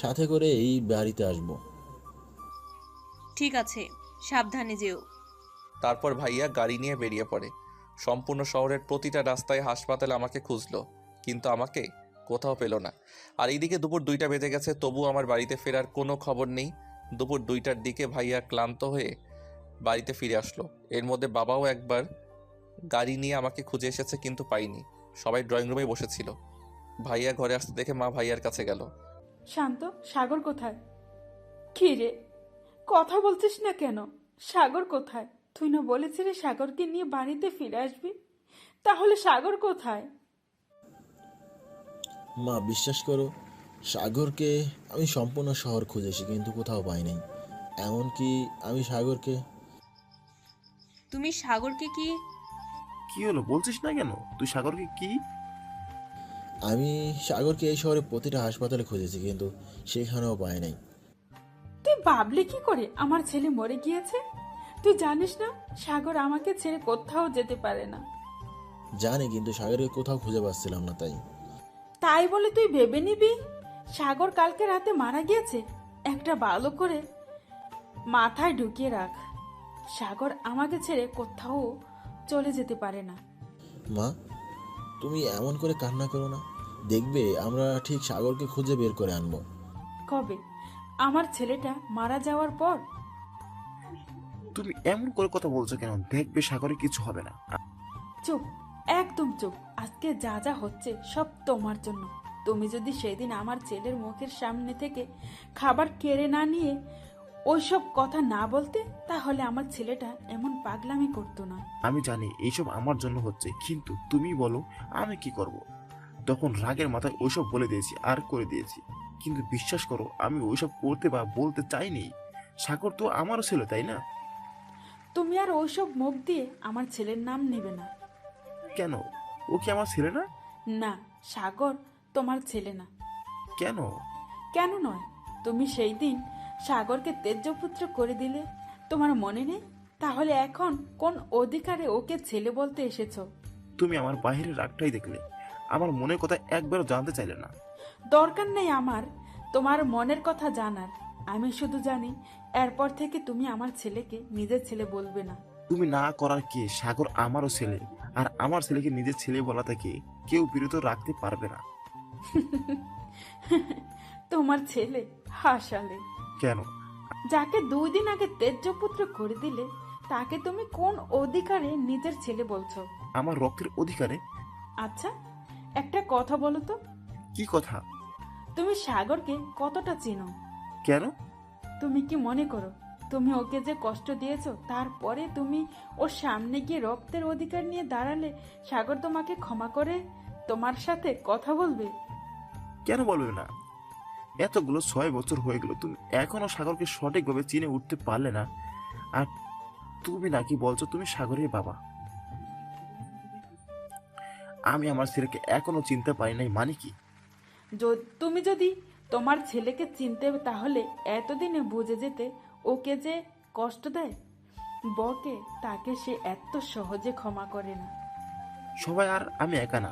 সাথে করে এই বাড়িতে আসবো।
ঠিক আছে, সাবধানে যেও।
তারপর ভাইয়া গাড়ি নিয়ে বেরিয়ে পড়ে। সম্পূর্ণ শহরের প্রতিটা রাস্তায় হাসপাতালে আমাকে খুঁজলো, কিন্তু আমাকে কোথাও পেল না। আর এইদিকে দুপুর 2টা বেজে গেছে, তবুও আমার বাড়িতে ফেরার কোনো খবর নেই। দুপুর 2টার দিকে ভাইয়া ক্লান্ত হয়ে বাড়িতে ফিরে আসলো। এর মধ্যে বাবাও একবার গাড়ি নিয়ে আমাকে খুঁজে এসেছে, কিন্তু পাইনি। সবাই ড্রয়িং রুমে বসেছিল। ভাইয়া ঘরে আসতে দেখে মা ভাইয়ার কাছে গেল।
শান্ত, সাগর কোথায়? কি রে, কথা বলছিস না কেন? সাগর কোথায়? তুই না বলেছিলি সাগরকে নিয়ে বাড়িতে ফিরে আসবি, তাহলে সাগর কোথায়?
মা, বিশ্বাস করো, সাগরকে আমি সম্পূর্ণ শহর খুঁজেছি কিন্তু কোথাও পাই নাই। এমনকি আমি সাগরকে...
তুমি সাগরকে কি...
কি হলো বলছিস না কেন? তুই সাগরকে কি?
আমি সাগরকে এই শহরে প্রতিটা হাসপাতালে খুঁজেছি, কিন্তু সেখানেও পাই নাই।
তুই ভাবলি কি করে আমার ছেলে মরে গিয়েছে? তুই জানিস না সাগর আমাকে ছেড়ে কোথাও যেতে পারে না।
জানি, কিন্তু সাগরকে কোথাও খুঁজে পাচ্ছিলাম না।
তাই বলে তুই ভেবে নিবি সাগর কালকে রাতে মারা গিয়েছে? একটা ভালো করে মাথায় ঢুকিয়ে রাখ, সাগর আমাকে ছেড়ে কোথাও চলে যেতে পারে না।
মা, তুমি এমন করে কান্না করো না, দেখবে আমরা ঠিক সাগরকে খুঁজে বের করে আনবো।
কবে? আমার ছেলেটা মারা যাওয়ার পর?
তুমি এমন করে কথা বলছো কেন? দেখবে সাগরে কিছু হবে না।
চুপ, একদম চুপ। আজকে যা যা হচ্ছে সব তোমার জন্য। তুমি যদি সেদিন আমার ছেলের মুখের সামনে থেকে খাবার কেড়ে না নিয়ে ওইসব কথা না বলতে, তাহলে আমার ছেলেটা এমন পাগলামি করতো না।
আমি জানি এইসব আমার জন্য হচ্ছে, কিন্তু তুমি বলো আমি কি করব? তখন রাগের মাথায় ওইসব বলে দিয়েছি আর করে দিয়েছি। কিন্তু বিশ্বাস করো, আমি ওইসব করতে বা বলতে চাইনি। সাগর তো আমারও ছিল, তাই না?
তুমি আর ওইসব মুখ দিয়ে আমার ছেলের নাম নেবে না।
কেন? ও কি আমার ছেলে না?
না, সাগর তোমার ছেলে না।
কেন?
কেন নয়? তুমি সেই দিন সাগরকে তেজপুত্র করে দিলে, তোমার মনে নেই? তাহলে এখন কোন অধিকারে ওকে ছেলে বলতে এসেছো?
তুমি আমার বাইরের রাগটাই দেখলে, আমার মনের কথা একবারও জানতে চাইলে না।
দরকার নেই আমার তোমার মনের কথা জানার। আমি শুধু জানি এরপর থেকে তুমি আমার ছেলেকে নিজের ছেলে বলবে না।
তুমি না করার কি? সাগর আমারও ছেলে, আর আমার ছেলেকে নিজের ছেলে বলা থেকে কেউ বিরত রাখতে পারবে না।
তোমার ছেলে হাসালে।
কেন?
যাকে 2 দিন আগে তেজপুত্র করে দিলে, তাকে তুমি কোন অধিকারে নিজের ছেলে বলছো?
আমার রক্তের অধিকারে?
আচ্ছা, একটা কথা বলো তো।
কি কথা?
তুমি সাগরকে কতটা চেনো?
কেন?
তুমি কি মনে করো তুমি ওকে যে কষ্ট দিয়েছো, তারপরে তুমি ওর সামনে গিয়ে রক্তের অধিকার নিয়ে দাঁড়ালে সাগর তোমাকে ক্ষমা করে তোমার সাথে কথা বলবে?
কেন বলবে না? এতগুলো 6 বছর হয়ে গেল, তুমি এখনো সাগরকে সঠিকভাবে চিনে উঠতে পারলে না। আর তুমি নাকি বলছো তুমি সাগরের বাবা। আমি আমার ছেলেকে এখনো চিনতে পারি নাই, মানে কি?
তুমি যদি তোমার ছেলেকে চিনতে তাহলে এতদিনে বুঝে যেতে ওকে যে কষ্ট দেয় বকে, তাকে সে এত সহজে ক্ষমা করে না।
সবাই আর আমি একা না,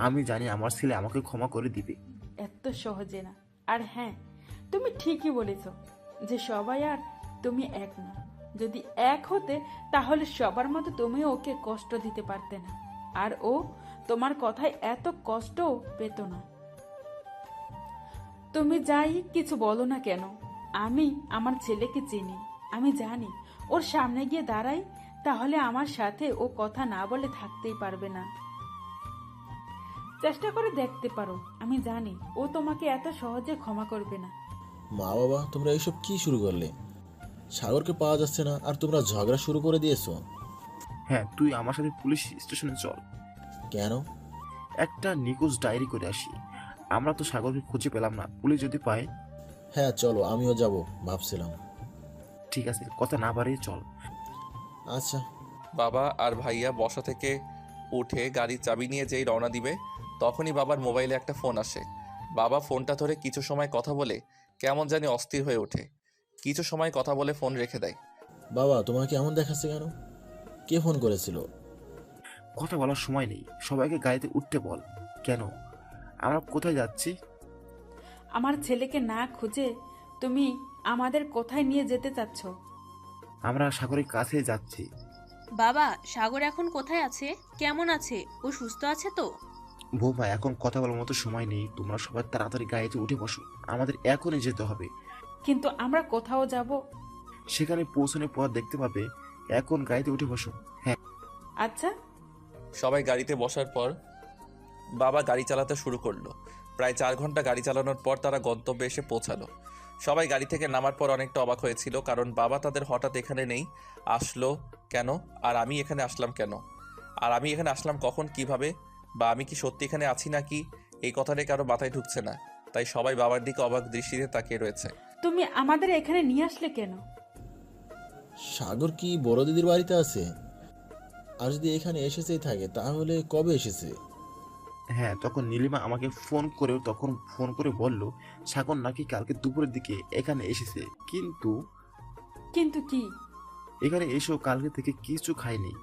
আমি জানি আমার ছেলে আমাকে ক্ষমা করে দিবে।
এত সহজে না। আর হ্যাঁ, তুমি ঠিকই বলেছ যে সবাই আর তুমি এক না। যদি এক হতে তাহলে সবার মতো তুমি ওকে কষ্ট দিতে পারতে না, আর ও তোমার কথায় এত কষ্টও পেত না। তুমি যাই কিছু বলো না কেন, আমি আমার ছেলেকে চিনি। আমি জানি ওর সামনে গিয়ে দাঁড়াই তাহলে আমার সাথে ও কথা না বলে থাকতেই পারবে না। চেষ্টা করে দেখতে পারো, আমি জানি ও তোমাকে এত সহজে ক্ষমা করবে না।
মা বাবা, তোমরা এইসব কি শুরু করলে? সাগরকে পাওয়া যাচ্ছে না আর তোমরা ঝগড়া শুরু করে দিয়েছো।
হ্যাঁ, তুই আমার সাথে পুলিশ স্টেশনে চল,
কেন?
একটা নিখোঁজ ডায়েরি করে আসি। আমরা তো সাগরকে খুঁজে পেলাম না, পুলিশ যদি পায়।
হ্যাঁ চলো, আমিও যাব ভাবছিলাম।
ঠিক আছে, কথা না বাড়িয়ে চল।
আচ্ছা।
বাবা আর ভাইয়া বসা থেকে উঠে গাড়ির চাবি নিয়ে যেই রওনা দিবে তখনই বাবার মোবাইলে একটা ফোন আসে। বাবা ফোনটা ধরে কিছু সময় কথা বলে কেমন জানি অস্থির হয়ে ওঠে। কিছু সময় কথা বলে ফোন রেখে দেয়।
বাবা, তোমাকে এমন দেখাচ্ছে কেন? কে ফোন করেছিল?
কথা বলার সময় নেই, সবাইকে গাড়িতে উঠতে বল। কেন? আমরা কোথায় যাচ্ছি?
আমার ছেলেকে না খুঁজে তুমি আমাদের কোথায় নিয়ে যেতে চাচ্ছ?
আমরা সাগরের কাছে যাচ্ছি।
বাবা, সাগর এখন কোথায় আছে? কেমন আছে? ও সুস্থ আছে তো?
বৌমা, এখন কথা বলার মতো সময় নেই, তোমরা সবাই তাড়াতাড়ি গাড়িতে উঠে বসো, আমাদের এখনই যেতে হবে।
কিন্তু আমরা কোথাও যাব।
সেখানে পৌঁছানোর পর দেখতে পাবে। এখন গাড়িতে উঠে বসো। হ্যাঁ।
আচ্ছা।
সবাই গাড়িতে বসার পর বাবা গাড়ি চালাতে শুরু করলো। প্রায় 4 ঘন্টা গাড়ি চালানোর পর তারা গন্তব্যে এসে পৌঁছালো। সবাই গাড়ি থেকে নামার পর অনেকটা অবাক হয়েছিল, কারণ বাবা তাদের হঠাৎ এখানে নেই আসলো কেন, আর আমি এখানে আসলাম কেন, আর আমি এখানে আসলাম কখন, কিভাবে, বা আমি কি সত্যি এখানে আছি নাকি, এই কথাটাই কারো মাথায় ঢুকছে না। তাই সবাই বাবার দিকে অবাক দৃষ্টিতে তাকিয়ে রয়েছে।
তুমি আমাদের এখানে নিয়ে আসলে কেন?
সাগর কি বড় দিদির বাড়িতে আছে? আর যদি এখানে এসেছেই থাকে তাহলে কবে এসেছে?
হ্যাঁ, তখন নীলিমা আমাকে ফোন করে বলল সাগর নাকি কালকে দুপুরের দিকে এখানে এসেছে। কিন্তু
কিন্তু কি?
এখানে এসেও কালকে থেকে কিছু খায়নি,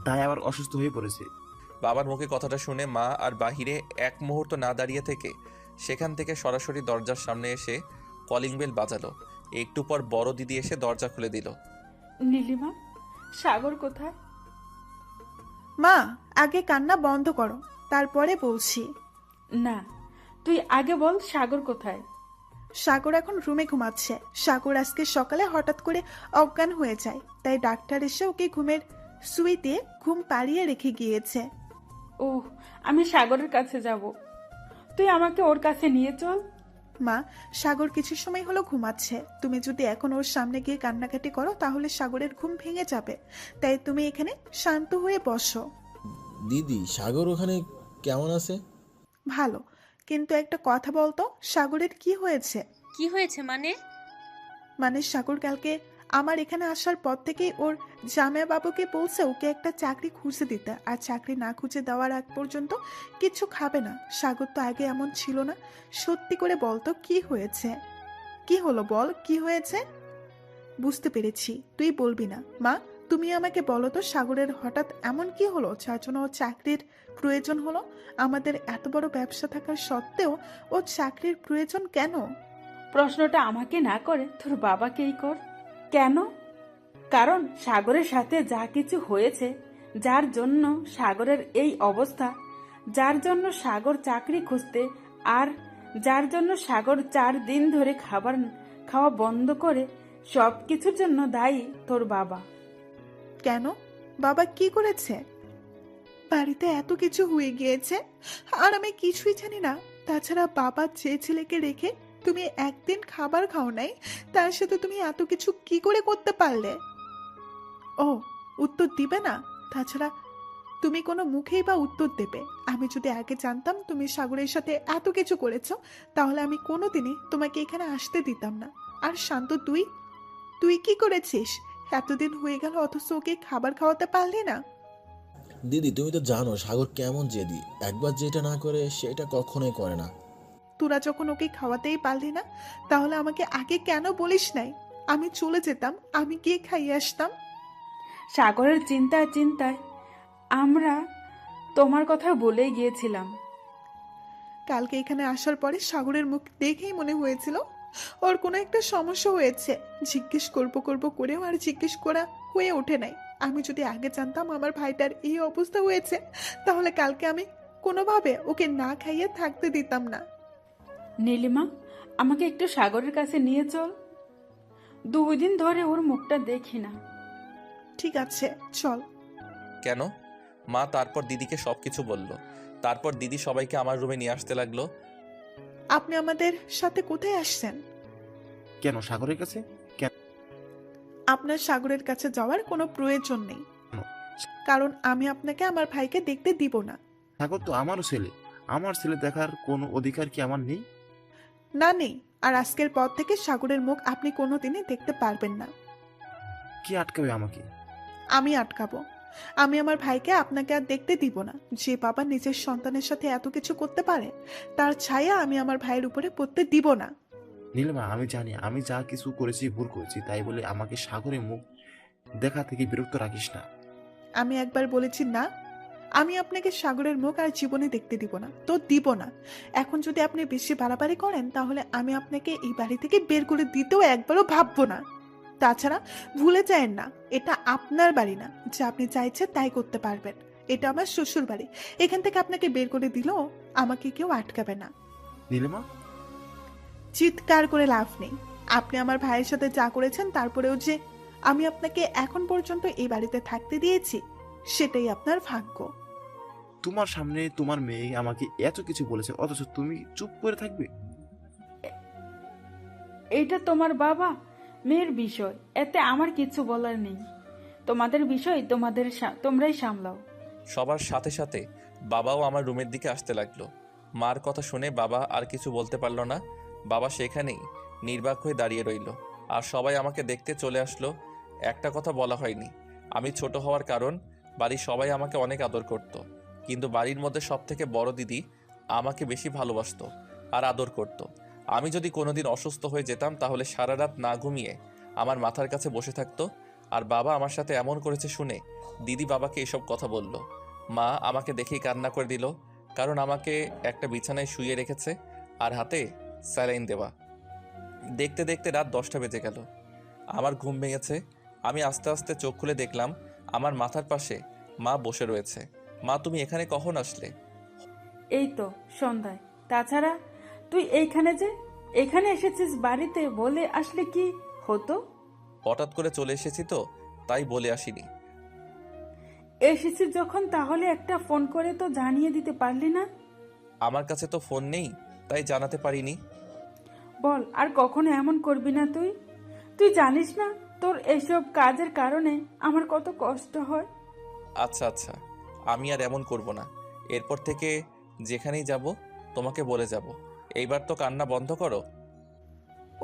তাই আবার অসুস্থ হয়ে পড়েছে।
বাবার মুখে কথাটা শুনে মা আর বাহিরে এক মুহূর্ত না দাঁড়িয়ে থেকে সেখান থেকে সরাসরি দরজার সামনে এসে কলিং বেল বাজালো। একটু পর বড় দিদি এসে দরজা খুলে দিল।
নীলিমা, সাগর কোথায়?
মা, আগে কান্না বন্ধ করো, তারপরে বলছি।
না, তুই আগে বল সাগর কোথায়?
সাগর এখন রুমে ঘুমাচ্ছে। সাগর আজকে সকালে হঠাৎ করে অজ্ঞান হয়ে যায়, তাই ডাক্তার এসে ওকে ঘুমের সুইতে ঘুম পাড়িয়ে রেখে গিয়েছে।
ওহ, আমি সাগরের কাছে যাব, তুই আমাকে ওর কাছে নিয়ে চল।
মা, সাগর কিছু সময় হলো ঘুমাচ্ছে। তুমি যদি এখন ওর সামনে গিয়ে কান্নাকাটি করো তাহলে সাগরের ঘুম ভেঙে যাবে। তাই তুমি এখানে শান্ত হয়ে বসো।
দিদি, সাগর ওখানে কেমন আছে?
ভালো, কিন্তু একটা কথা বলতো, সাগরের কি হয়েছে?
কি হয়েছে মানে?
সাগর কালকে আমার এখানে আসার পর থেকেই ওর জামাই বাবুকে বলছে ওকে একটা চাকরি খুঁজে দিতে, আর চাকরি না খুঁজে দেওয়ার আগ পর্যন্ত কিছু খাবে না। সাগর তো আগে এমন ছিল না। সত্যি করে বলতো কি হয়েছে? কি হলো বল, কি হয়েছে? বুঝতে পেরেছি, তুই বলবি না। মা, তুমি আমাকে বলো তো, সাগরের হঠাৎ এমন কি হলো যার জন্য ও চাকরির প্রয়োজন হলো? আমাদের এত বড় ব্যবসা থাকার সত্ত্বেও ও চাকরির প্রয়োজন কেন?
প্রশ্নটা আমাকে না করে তোর বাবাকেই কর। কেন? কারণ সাগরের সাথে যা কিছু হয়েছে, যার জন্য সাগরের এই অবস্থা, যার জন্য সাগর চাকরি খুঁজতে, আর যার জন্য সাগর 4 দিন ধরে খাওয়া বন্ধ করে, সব কিছুর জন্য দায়ী তোর বাবা।
কেন? বাবা কি করেছে? বাড়িতে এত কিছু হয়ে গিয়েছে আর আমি কিছুই জানি না। তাছাড়া বাবা যে ছেলেকে রেখে তুমি একদিন খাবার খাও নাই, তার সাথে তুমি এত কিছু কি করে করতে পারলে? ও, উত্তর দিবে না? তাছাড়া
তুমি কোনো মুখেই বা উত্তর দেবে? আমি যদি আগে জানতাম তুমি সাগরের সাথে এত কিছু করেছো, তাহলে আমি কোনোদিনই তোমাকে এখানে আসতে দিতাম না। আর শান্ত, তুই তুই কি করেছিস? এতদিন হয়ে গেল অথচ ওকে খাবার খাওয়াতে পারলি না।
দিদি তুমি তো জানো সাগর কেমন জেদি, একবার যেটা না করে সেটা কখনোই করে না।
তোরা যখন ওকে খাওয়াতেই পারলি না, তাহলে আমাকে আগে কেন বলিস নাই? আমি চলে যেতাম, আমি গিয়ে খাইয়ে আসতাম।
সাগরের চিন্তায় চিন্তায় আমরা তোমার কথা বলেই গিয়েছিলাম।
কালকে এখানে আসার পরে সাগরের মুখ দেখেই মনে হয়েছিল ওর কোনো একটা সমস্যা হয়েছে। জিজ্ঞেস করব করেও আর জিজ্ঞেস করা হয়ে ওঠে নাই। আমি যদি আগে জানতাম আমার ভাইটার এই অবস্থা হয়েছে, তাহলে কালকে আমি কোনোভাবে ওকে না খাইয়ে থাকতে দিতাম না।
নীলিমা, আমাকে একটু সাগরের কাছে নিয়ে চল। 2 দিন ধরে ওর মুখটা দেখি না।
ঠিক আছে, চল।
কেন? মা তারপর দিদিকে সবকিছু বলল। তারপর দিদি সবাইকে আমার রুমে নিয়ে আসতে লাগলো।
আপনি আমাদের সাথে কোথায় আসছেন?
কেন সাগরের কাছে? কেন?
আপনার সাগরের কাছে যাওয়ার কোনো প্রয়োজন নেই, কারণ আমি আপনাকে আমার ভাইকে দেখতে দিব না।
সাগর তো আমারও ছেলে, আমার ছেলে দেখার কোনো অধিকার কি আমার নেই?
না, নেই। আর আজকের পর থেকে সাগরের মুখ আপনি কোনোদিনই দেখতে পারবেন না।
কি আটকাবে আমাকে?
আমি আটকাবো। আমি আমার ভাইকে আপনাকে আর দেখতে দিব না। যে বাবা নিজের সন্তানের সাথে এত কিছু করতে পারে, তার ছায়া আমি আমার ভাইয়ের উপরে পড়তে দিব না।
নীলিমা, আমি জানি আমি যা কিছু করেছি ভুল করেছি, তাই বলে আমাকে সাগরের মুখ দেখা থেকে বিরক্ত রাখিস না।
আমি একবার বলেছি না, আমি আপনাকে সাগরের মুখ আর জীবনে দেখতে দিব না, তো দিব না। এখন যদি আপনি বেশি বাড়াবাড়ি করেন, তাহলে আমি আপনাকে এই বাড়ি থেকে বের করে দিতেও একবারও ভাববো না। তাছাড়া ভুলে যায়েন না, এটা আপনার বাড়ি না যে আপনি চাইছে তাই করতে পারবেন। এটা আমার শ্বশুর বাড়ি। এখান থেকে আপনাকে বের করে দিলেও আমাকে কেউ আটকাবে না।
নীলিমা,
চিৎকার করে লাভ নেই। আপনি আমার ভাইয়ের সাথে যা করেছেন, তারপরেও যে আমি আপনাকে এখন পর্যন্ত এই বাড়িতে থাকতে দিয়েছি, সেটাই আপনার ভাগ্য।
তোমার সামনে তোমার মেয়ে আমাকে এত কিছু বলেছে, অথচ তুমি চুপ করে থাকবে?
এইটা তোমার বাবা মেয়ের বিষয়, এতে আমার কিছু বলার নেই। তোমাদের বিষয় তোমরাই সামলাও।
সবার সাথে সাথে বাবাও আমার রুমের দিকে আসতে লাগলো। মার কথা শুনে বাবা আর কিছু বলতে পারলো না। বাবা সেখানেই নির্বাক হয়ে দাঁড়িয়ে রইল। আর সবাই আমাকে দেখতে চলে আসলো। একটা কথা বলা হয়নি, আমি ছোট হওয়ার কারণ বাড়ির সবাই আমাকে অনেক আদর করত। কিন্তু বাড়ির মধ্যে সব থেকে বড় দিদি আমাকে বেশি ভালোবাসতো আর আদর করত। আমি যদি কোনোদিন অসুস্থ হয়ে যেতাম, তাহলে সারা রাত না ঘুমিয়ে আমার মাথার কাছে বসে থাকতো। আর বাবা আমার সাথে এমন করেছে শুনে দিদি বাবাকে এসব কথা বলল। মা আমাকে দেখেই কান্না করে দিল, কারণ আমাকে একটা বিছানায় শুইয়ে রেখেছে আর হাতে স্যালাইন দেওয়া। দেখতে দেখতে রাত 10টা বেজে গেল। আমার ঘুম ভেঙেছে। আমি আস্তে আস্তে চোখ খুলে দেখলাম আমার মাথার পাশে মা বসে রয়েছে। মা, তুমি এখানে কখন আসলে?
এই তো সন্ধ্যায়। তাছাড়া তুই এখানে এসেছিস বাড়িতে বলে আসলে কি হতো?
হঠাৎ করে চলে এসেছি তো, তাই বলে আসিনি।
এসেছিস যখন, তাহলে একটা ফোন করে তো জানিয়ে দিতে পারলি না?
আমার কাছে তো ফোন নেই, তাই জানাতে পারিনি।
বল, আর কখনো এমন করবি না তুই? তুই জানিস না তোর এসব কাজের কারণে আমার কত কষ্ট হয়।
আচ্ছা আচ্ছা, আমি আর এমন করব না। এরপর থেকে যেখানেই যাব তোমাকে বলে যাব। এইবার তো কান্না বন্ধ করো।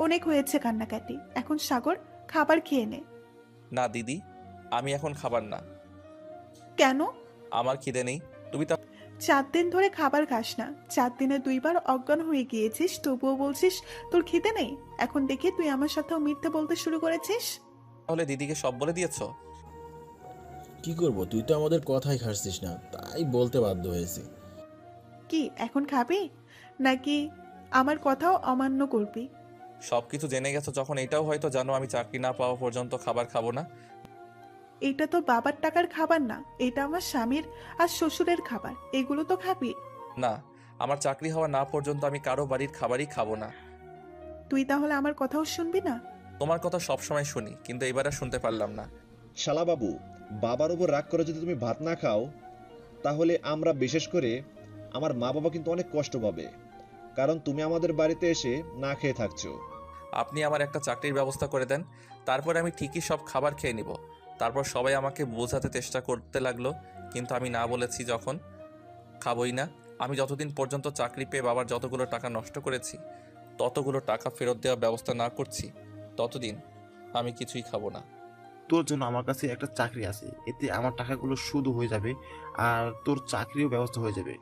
অনেক হয়েছে কান্নাকাটি, এখন সাগর খাবার খেয়ে নে।
না দিদি, আমি এখন খাবার না।
কেন?
আমার খিদে নেই। তুমি
4 দিন ধরে খাবার খাস না, 4 দিনে 2 বার অজ্ঞান হয়ে গিয়েছিস, তবুও বলছিস তোর খিদে নেই। এখন দেখি তুই আমার সাথেও মিথ্যে বলতে শুরু করেছিস।
তাহলে দিদিকে সব বলে দিয়েছ?
কি করব, তুই তো আমাদের কথাই খাচ্ছিস না, তাই বলতে বাধ্য হয়েছি।
কি এখন খাবি, নাকি আমার কথাও অমান্য করবি?
সবকিছু জেনে গেছো যখন, এটাও হয়তো জানো আমি চাকরি না পাওয়া পর্যন্ত খাবার খাবো না।
এটা তো বাবার টাকার খাবার না, এটা আমার স্বামীর আর শ্বশুরের খাবার, এগুলো তো খাবি
না, আমার চাকরি হওয়া না পর্যন্ত আমি কারো বাড়ির খাবারই খাবো না।
তুই তাহলে আমার কথাও শুনবি না?
তোমার কথা সবসময় শুনি, কিন্তু এবার আর শুনতে পারলাম না।
শালা বাবু, বাবার উপর রাগ করে যদি তুমি ভাত না খাও, তাহলে আমরা, বিশেষ করে আমার মা বাবা কিন্তু অনেক কষ্ট পাবে, কারণ তুমি আমাদের বাড়িতে এসে না খেয়ে থাকছো।
আপনি আমার একটা চাকরির ব্যবস্থা করে দেন, তারপর আমি ঠিকই সব খাবার খেয়ে নিব। তারপর সবাই আমাকে বোঝাতে চেষ্টা করতে লাগলো কিন্তু আমি না বলেছি যখন, খাবই না। আমি যতদিন পর্যন্ত চাকরি পেয়ে বাবার যতগুলো টাকা নষ্ট করেছি ততগুলো টাকা ফেরত দেওয়ার ব্যবস্থা না করছি ততদিন আমি কিছুই খাবো না।
তোর জন্য আমার কাছে একটা চাকরি আছে, এতে আমার টাকাগুলো শুধু হয়ে যাবে আর তোর চাকরিও ব্যবস্থা হয়ে যাবে।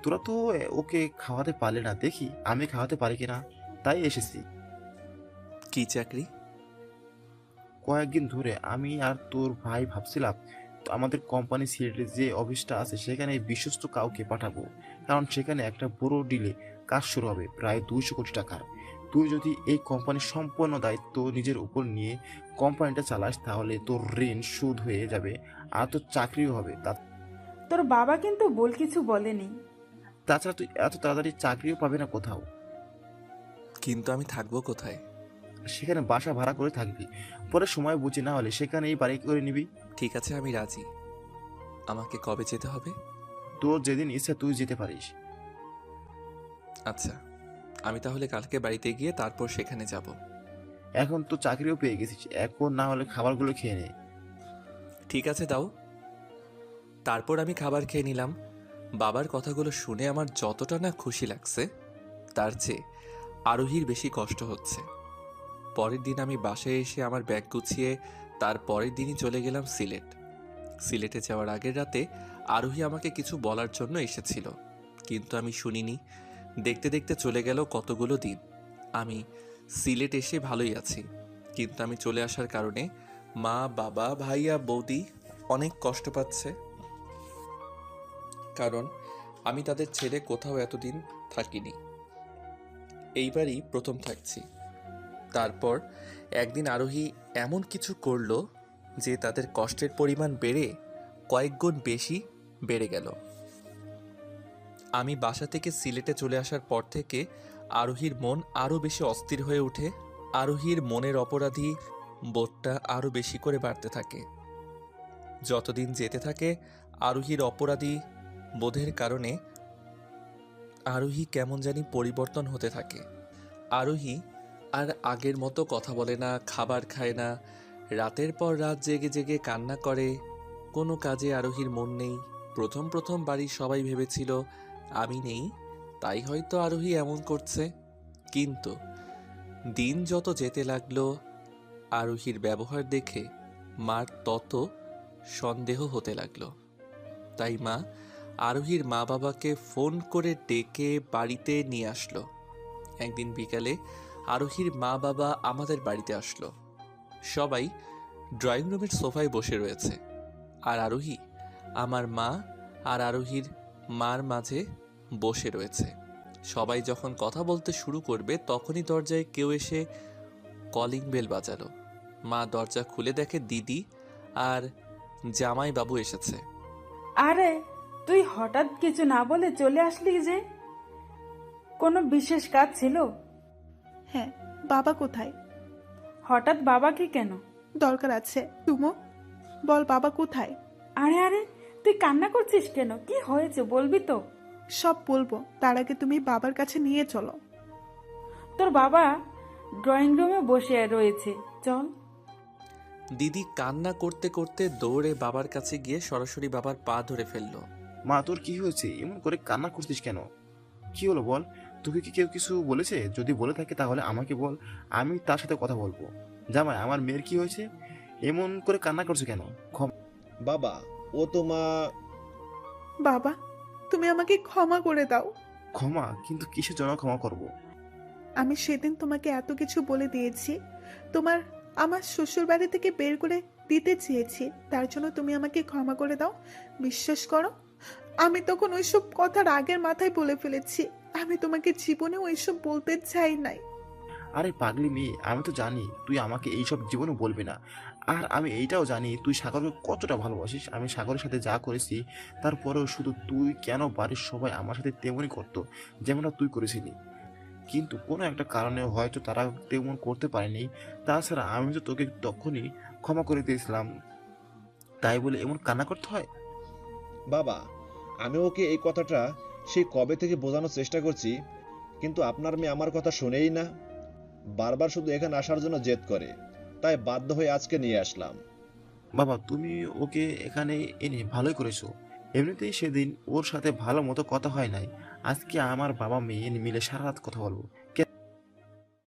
তোরা তো ওকে খাওয়াতে পারলে না, দেখি আমি খাওয়াতে পারি কিনা, তাই এসেছি।
কি চাকরি?
কয়েকদিন ধরে আমি আর তোর ভাই ভাবছিলাম তো আমাদের কোম্পানি সিলেটের যে অফিসটা আছে সেখানে বিশ্বস্ত কাউকে পাঠাবো, কারণ সেখানে একটা বড় ডিলে কাজ শুরু হবে প্রায় 200 কোটি টাকার। তুই যদি এই কোম্পানির সম্পূর্ণ দায়িত্ব নিজের উপর নিয়ে কোম্পানিটা চালাস তাহলে তোর ঋণ শোধ হয়ে যাবে আর তোর চাকরিও হবে।
তোর বাবা কিন্তু ভুল কিছু বলেনি।
তাছাড়া তুই এত তাড়াতাড়ি চাকরিও পাবি না কোথাও।
কিন্তু আমি থাকবো কোথায়?
সেখানে বাসা ভাড়া করে থাকবি, পরে সময় বুঝে না হলে সেখানেই বাড়ি করে নিবি।
ঠিক আছে, আমি রাজি। আমাকে কবে যেতে হবে?
তোর যেদিন ইচ্ছা তুই যেতে পারিস।
আচ্ছা, আমি তাহলে কালকে বাড়িতে গিয়ে তারপর সেখানে যাব।
এখন তো চাকরিও পেয়ে গেছিস, এখন না হলে খাবারগুলো খেয়ে নে।
ঠিক আছে, দাও। তারপর আমি খাবার খেয়ে নিলাম। বাবার কথাগুলো শুনে আমার যতটা না খুশি লাগছে তার চেয়ে আরোহীর বেশি কষ্ট হচ্ছে। পরের দিন আমি বাসায় এসে আমার ব্যাগ গুছিয়ে তার পরের দিনই চলে গেলাম সিলেট। সিলেটে যাওয়ার আগের রাতে আরোহী আমাকে কিছু বলার জন্য এসেছিল, কিন্তু আমি শুনিনি। দেখতে দেখতে চলে গেল কতগুলো দিন। আমি সিলেট এসে ভালোই আছি, কিন্তু আমি চলে আসার কারণে মা, বাবা, ভাইয়া, বৌদি অনেক কষ্ট পাচ্ছে, কারণ আমি তাদের ছেড়ে কোথাও এতদিন থাকিনি। এইবারই প্রথম থাকছি। তারপর একদিন আরোহী এমন কিছু করলো যে তাদের কষ্টের পরিমাণ বেড়ে কয়েক গুণ বেশি বেড়ে গেল। আমি বাসা থেকে সিলেটে চলে আসার পর থেকে আরোহীর মন আরও বেশি অস্থির হয়ে ওঠে। আরোহীর মনের অপরাধী বোধটা আরও বেশি করে বাড়তে থাকে। যতদিন যেতে থাকে আরোহীর অপরাধী বোধের কারণে আরোহী কেমন জানি পরিবর্তন হতে থাকে। আরোহী আর আগের মতো কথা বলে না, খাবার খায় না, রাতের পর রাত জেগে জেগে কান্না করে। কোনো কাজে আরোহীর মন নেই। প্রথম প্রথম বাড়ির সবাই ভেবেছিল আমি নেই, তাই হয়তো আরোহী এমন করছে। কিন্তু দিন যত যেতে লাগলো আরোহীর ব্যবহার দেখে মার তত সন্দেহ হতে লাগলো। তাই মা আরোহীর মা বাবাকে ফোন করে ডেকে বাড়িতে নিয়ে আসলো। একদিন বিকালে আরোহীর মা বাবা আমাদের বাড়িতে আসলো। সবাই ড্রয়িং রুমের সোফায় বসে রয়েছে, আর আরোহী আমার মা আর আরোহীর মার মাঝে বসে রয়েছে। সবাই যখন কথা বলতে শুরু করবে তখনই দরজায় কেউ এসে কলিং বেল বাজালো। মা দরজা খুলে দেখে দিদি আর জামাই বাবু এসেছে।
আরে তুই হঠাৎ কিছু না বলে চলে আসলি যে, কোনো বিশেষ কাজ ছিল?
হ্যাঁ, বাবা কোথায়?
হঠাৎ বাবাকে কেন?
দরকার আছে। তুমো বল, বাবা কোথায়?
আরে আরে তুই কান্না করছিস কেন? কি হয়েছে বলবি তো?
সব বলবো, তার আগে তুমি বাবার কাছে নিয়ে চলো।
তোর বাবা ড্রয়িং রুমে বসে রয়েছে, চল।
দিদি কান্না করতে করতে দৌড়ে বাবার কাছে গিয়ে সরাসরি বাবার পা ধরে ফেললো।
মা তোর কি হয়েছে? এমন করে কান্না করছিস কেন? কি হলো বল? তোকে কি কেউ কিছু বলেছে? যদি বলে থাকে তাহলে আমাকে বল, আমি তার সাথে কথা বলবো। জামাই, আমার মেয়ের কি হয়েছে? এমন করে কান্না করছো কেন?
বাবা, ও তো মা।
বাবা, তুমি আমাকে ক্ষমা করে দাও।
ক্ষমা? কিন্তু কিসের জন্য ক্ষমা করব?
আমি সেদিন তোমাকে এত কিছু বলে দিয়েছি, আমার শ্বশুর বাড়ি থেকে বের করে দিতে চেয়েছি, তার জন্য তুমি আমাকে ক্ষমা করে দাও। বিশ্বাস করো, আমি তখন ওইসব কথা রাগের মাথায় বলে ফেলেছি। আমি তোমাকে জীবনে ওইসব বলতে চাই নাই।
আরে পাগলি মেয়ে, আমি তো জানি তুই আমাকে এইসব জীবনে বলবি না। আর আমি এইটাও জানি তুই সাগরকে কতটা ভালোবাসিস। আমি সাগরের সাথে যা করেছি তারপরেও শুধু তুই কেন বাড়ির সবাই আমার সাথে তেমনই করতো যেমনটা তুই করেছিলি, কিন্তু কোনো একটা কারণে হয়তো তারা তেমন করতে পারেনি। তাছাড়া আমি তো তোকে তখনই ক্ষমা করে দিয়েছিলাম, তাই বলে এমন কান্না করতে হয়?
বাবা, আমি ওকে এই কথাটা সেই কবে থেকে বোঝানোর চেষ্টা করছি, কিন্তু আপনার মেয়ে আমার কথা শুনেই না। বারবার শুধু এখানে আসার জন্য জেদ করে, তাই বাধ্য হয়ে আজকে নিয়ে আসলাম।
বাবা তুমি ওকে এখানে এনে ভালোই করেছো। এমনিতেই সেদিন ওর সাথে ভালো মতো কথা হয় নাই। আজকে আমার বাবা মেয়ে মিলে সারা রাত কথা বলবো।